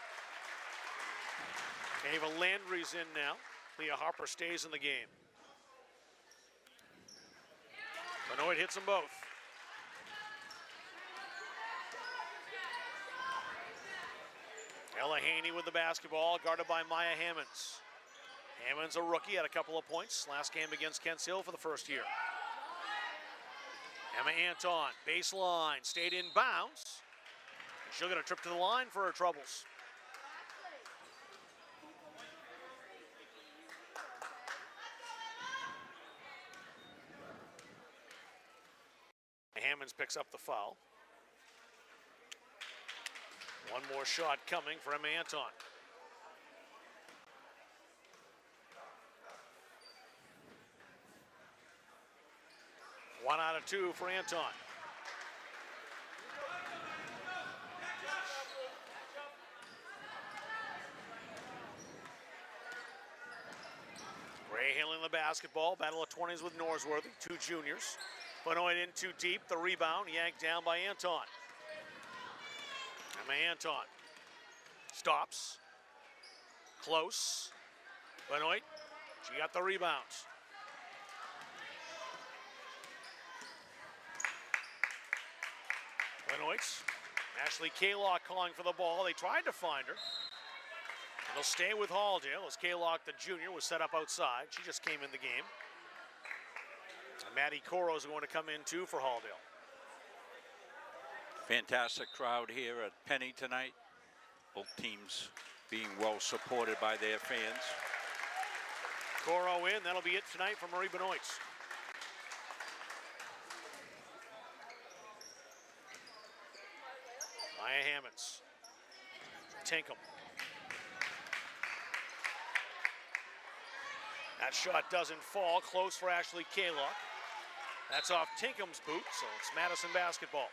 Ava Landry's in now. Leah Harper stays in the game. Benoit hits them both. Ella Haney with the basketball, guarded by Maya Hammonds. Hammonds a rookie, had a couple of points last game against Kents Hill for the first year. Emma Anton, baseline, stayed in bounds. She'll get a trip to the line for her troubles. Hammonds picks up the foul. One more shot coming for Emma Anton. One out of 2 for Anton. Gray handling the basketball. Battle of 20s with Norsworthy, 2 juniors. Benoit in too deep. The rebound yanked down by Anton. Emma Anton stops. Close. Benoit, she got the rebound. Benoit, Ashley Kaylock calling for the ball. They tried to find her. And they'll stay with Halldale as Kaylock, the junior, was set up outside. She just came in the game. And Maddie Coro is going to come in too for Halldale. Fantastic crowd here at Penny tonight. Both teams being well supported by their fans. Coro in, that'll be it tonight for Marie Benoit. Maya Hammonds. Tinkham. That shot doesn't fall, close for Ashley Kaylock. That's off Tinkham's boot, so it's Madison basketball.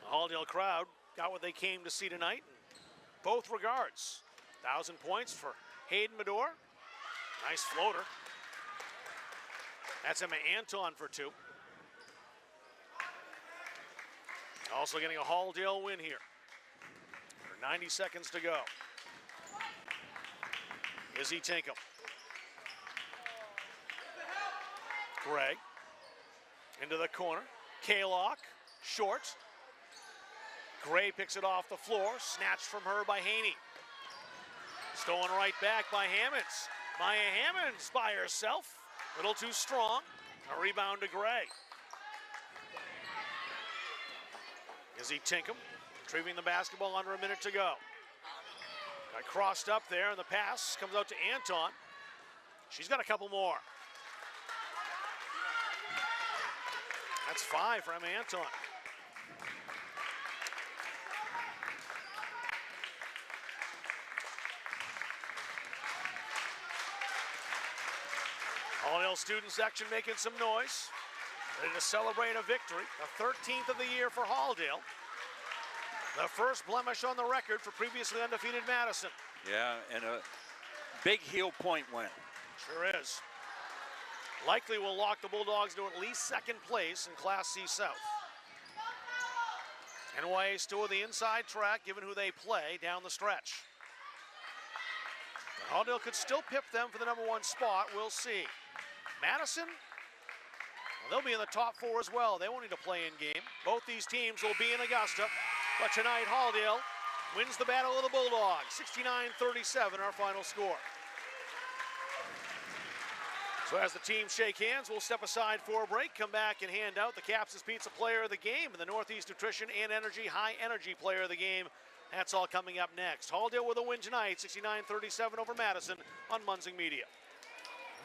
The Halldale crowd got what they came to see tonight in both regards. 1,000 points for Hayden Mador. Nice floater. That's Emma Anton for 2. Also getting a Halldale win here. 90 seconds to go. Izzy Tinkham. Gray. Into the corner. Kaylock. Short. Gray picks it off the floor. Snatched from her by Haney. Stolen right back by Hammonds. Maya Hammonds by herself. A little too strong. A rebound to Gray. Izzy Tinkham retrieving the basketball under a minute to go. Got crossed up there, and the pass comes out to Anton. She's got a couple more. That's 5 for Emma Anton. Halldale student section making some noise. Ready to celebrate a victory, the 13th of the year for Halldale. The first blemish on the record for previously undefeated Madison. Yeah, and a big heel point win. Sure is. Likely will lock the Bulldogs to at least second place in Class C South. NYA still with the inside track, given who they play down the stretch. But Halldale could still pip them for the #1 spot. We'll see. Madison, well, they'll be in the top 4 as well. They won't need a play-in game. Both these teams will be in Augusta. But tonight, Halldale wins the battle of the Bulldogs. 69-37, our final score. So as the teams shake hands, we'll step aside for a break, come back and hand out the Caps' Pizza Player of the Game and the Northeast Nutrition and Energy High Energy Player of the Game. That's all coming up next. Halldale with a win tonight, 69-37 over Madison on Munzing Media.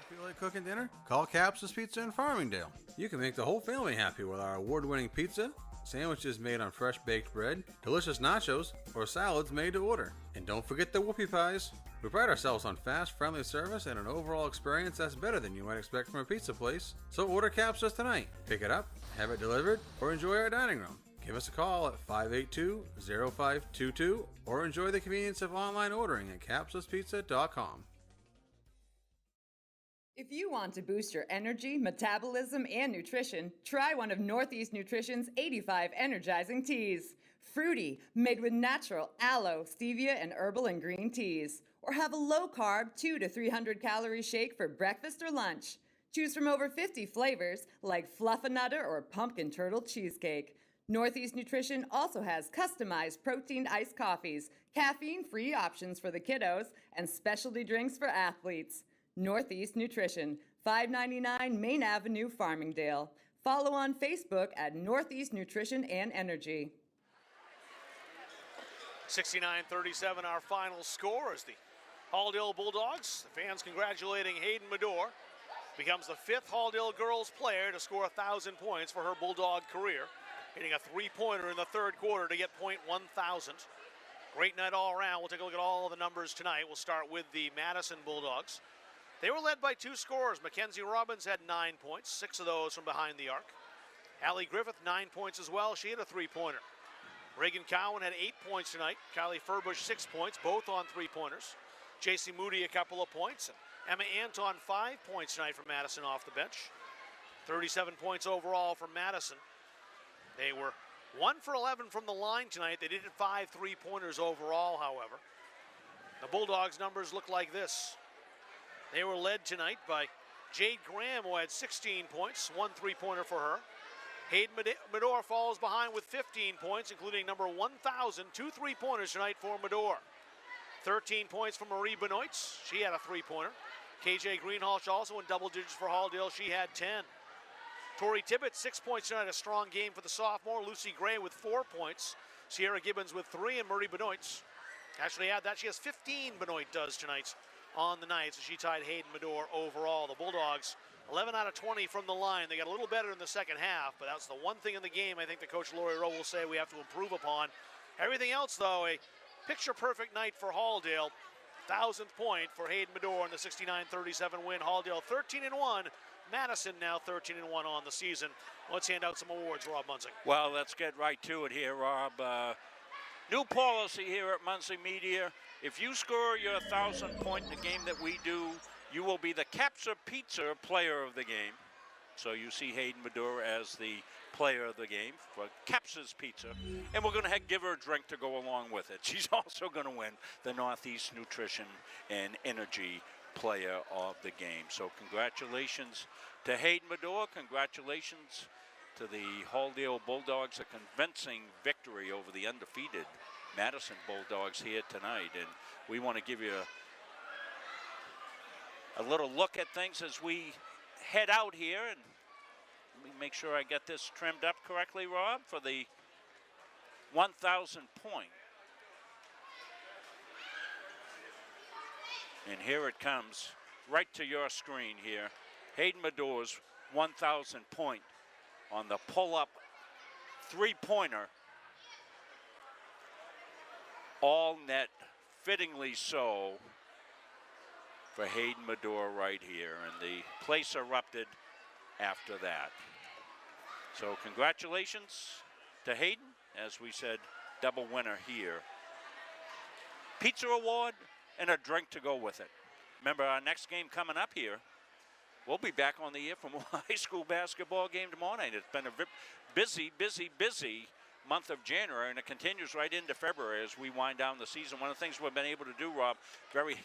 Feel like cooking dinner? Call Caps' Pizza in Farmingdale. You can make the whole family happy with our award-winning pizza, sandwiches made on fresh baked bread, delicious nachos, or salads made to order. And don't forget the whoopie pies. We pride ourselves on fast, friendly service and an overall experience that's better than you might expect from a pizza place. So order Caps' tonight. Pick it up, have it delivered, or enjoy our dining room. Give us a call at 582-0522 or enjoy the convenience of online ordering at capsuspizza.com. If you want to boost your energy, metabolism, and nutrition, try one of Northeast Nutrition's 85 energizing teas. Fruity, made with natural aloe, stevia, and herbal and green teas. Or have a low-carb 200 to 300 calorie shake for breakfast or lunch. Choose from over 50 flavors like Fluffernutter or Pumpkin Turtle Cheesecake. Northeast Nutrition also has customized protein iced coffees, caffeine-free options for the kiddos, and specialty drinks for athletes. Northeast Nutrition, 599 Main Avenue, Farmingdale. Follow on Facebook at Northeast Nutrition and Energy. 69-37, our final score is the Halldale Bulldogs. The fans congratulating Hayden Mador. Becomes the 5th Halldale girls player to score 1,000 points for her Bulldog career. Hitting a 3-pointer in the 3rd quarter to get .1000. Great night all around. We'll take a look at all of the numbers tonight. We'll start with the Madison Bulldogs. They were led by 2 scorers. Mackenzie Robbins had 9 points, 6 of those from behind the arc. Allie Griffith, 9 points as well. She had a 3-pointer. Reagan Cowan had 8 points tonight. Kylie Furbush, 6 points, both on 3-pointers. JC Moody, a couple of points. And Emma Anton, 5 points tonight from Madison off the bench. 37 points overall from Madison. They were 1 for 11 from the line tonight. They did hit 5 3-pointers overall, however. The Bulldogs' numbers look like this. They were led tonight by Jade Graham, who had 16 points, 1 3-pointer for her. Hayden Mador falls behind with 15 points, including number 1,000, 2 3-pointers tonight for Mador. 13 points from Marie Benoit. She had a 3-pointer. KJ Greenhalgh also in double digits for Halldale. She had 10. Tori Tibbett, 6 points tonight, a strong game for the sophomore. Lucy Gray with 4 points. Sierra Gibbons with 3, and Marie Benoit. Actually, add that, she has 15, Benoit does tonight on the night, so she tied Hayden Mador overall. The Bulldogs, 11 out of 20 from the line. They got a little better in the second half, but that's the one thing in the game I think the coach Lori Rowe will say we have to improve upon. Everything else, though, a picture-perfect night for Halldale. 1,000th point for Hayden Mador in the 69-37 win. Halldale 13-1. Madison now 13-1 on the season. Let's hand out some awards, Rob Munzing. Well, let's get right to it here, Rob. New policy here at Munzing Media. If you score your 1,000th point in the game that we do, you will be the Capsa Pizza Player of the Game. So you see Hayden Mador as the player of the game for Caps's Pizza. And we're going to give her a drink to go along with it. She's also going to win the Northeast Nutrition and Energy Player of the Game. So congratulations to Hayden Mador. Congratulations to the Halldale Bulldogs. A convincing victory over the undefeated Madison Bulldogs here tonight. And we want to give you a little look at things as we head out here. And let me make sure I get this trimmed up correctly, Rob, for the 1,000 point. And here it comes, right to your screen here. Hayden Mador's 1,000 point on the pull-up three-pointer. All net, fittingly so, for Hayden Mador right here. And the place erupted after that. So congratulations to Hayden. As we said, double winner here. Pizza award and a drink to go with it. Remember, our next game coming up here, we'll be back on the air for more high school basketball game tomorrow night. It's been a busy month of January, and it continues right into February as we wind down the season. One of the things we've been able to do, Rob, very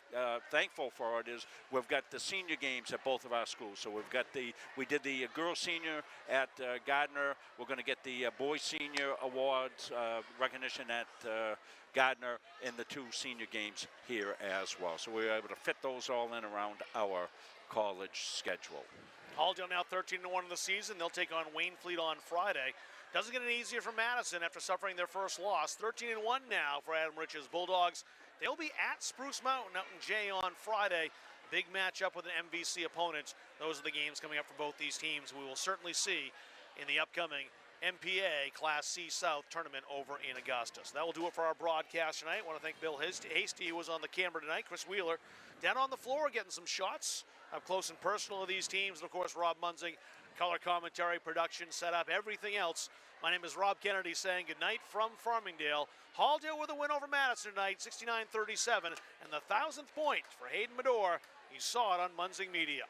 thankful for it, is we've got the senior games at both of our schools. So we did the girls senior at Gardner. We're going to get the boys senior awards recognition at Gardner in the two senior games here as well. So we were able to fit those all in around our college schedule. Halldale now 13-1 in the season. They'll take on Waynfleet on Friday. Doesn't get any easier for Madison after suffering their first loss. 13-1 now for Adam Rich's Bulldogs. They'll be at Spruce Mountain out in Jay on Friday. Big matchup with an MVC opponent. Those are the games coming up for both these teams. We will certainly see in the upcoming MPA Class C South tournament over in Augusta. So that will do it for our broadcast tonight. I want to thank Bill Hasty, who was on the camera tonight. Chris Wheeler down on the floor getting some shots up close and personal of these teams. And of course, Rob Munzing, color commentary, production, setup, everything else. My name is Rob Kennedy saying good night from Farmingdale. Halldale with a win over Madison tonight, 69-37, and the 1,000th point for Hayden Mador. You saw it on Munzing Media.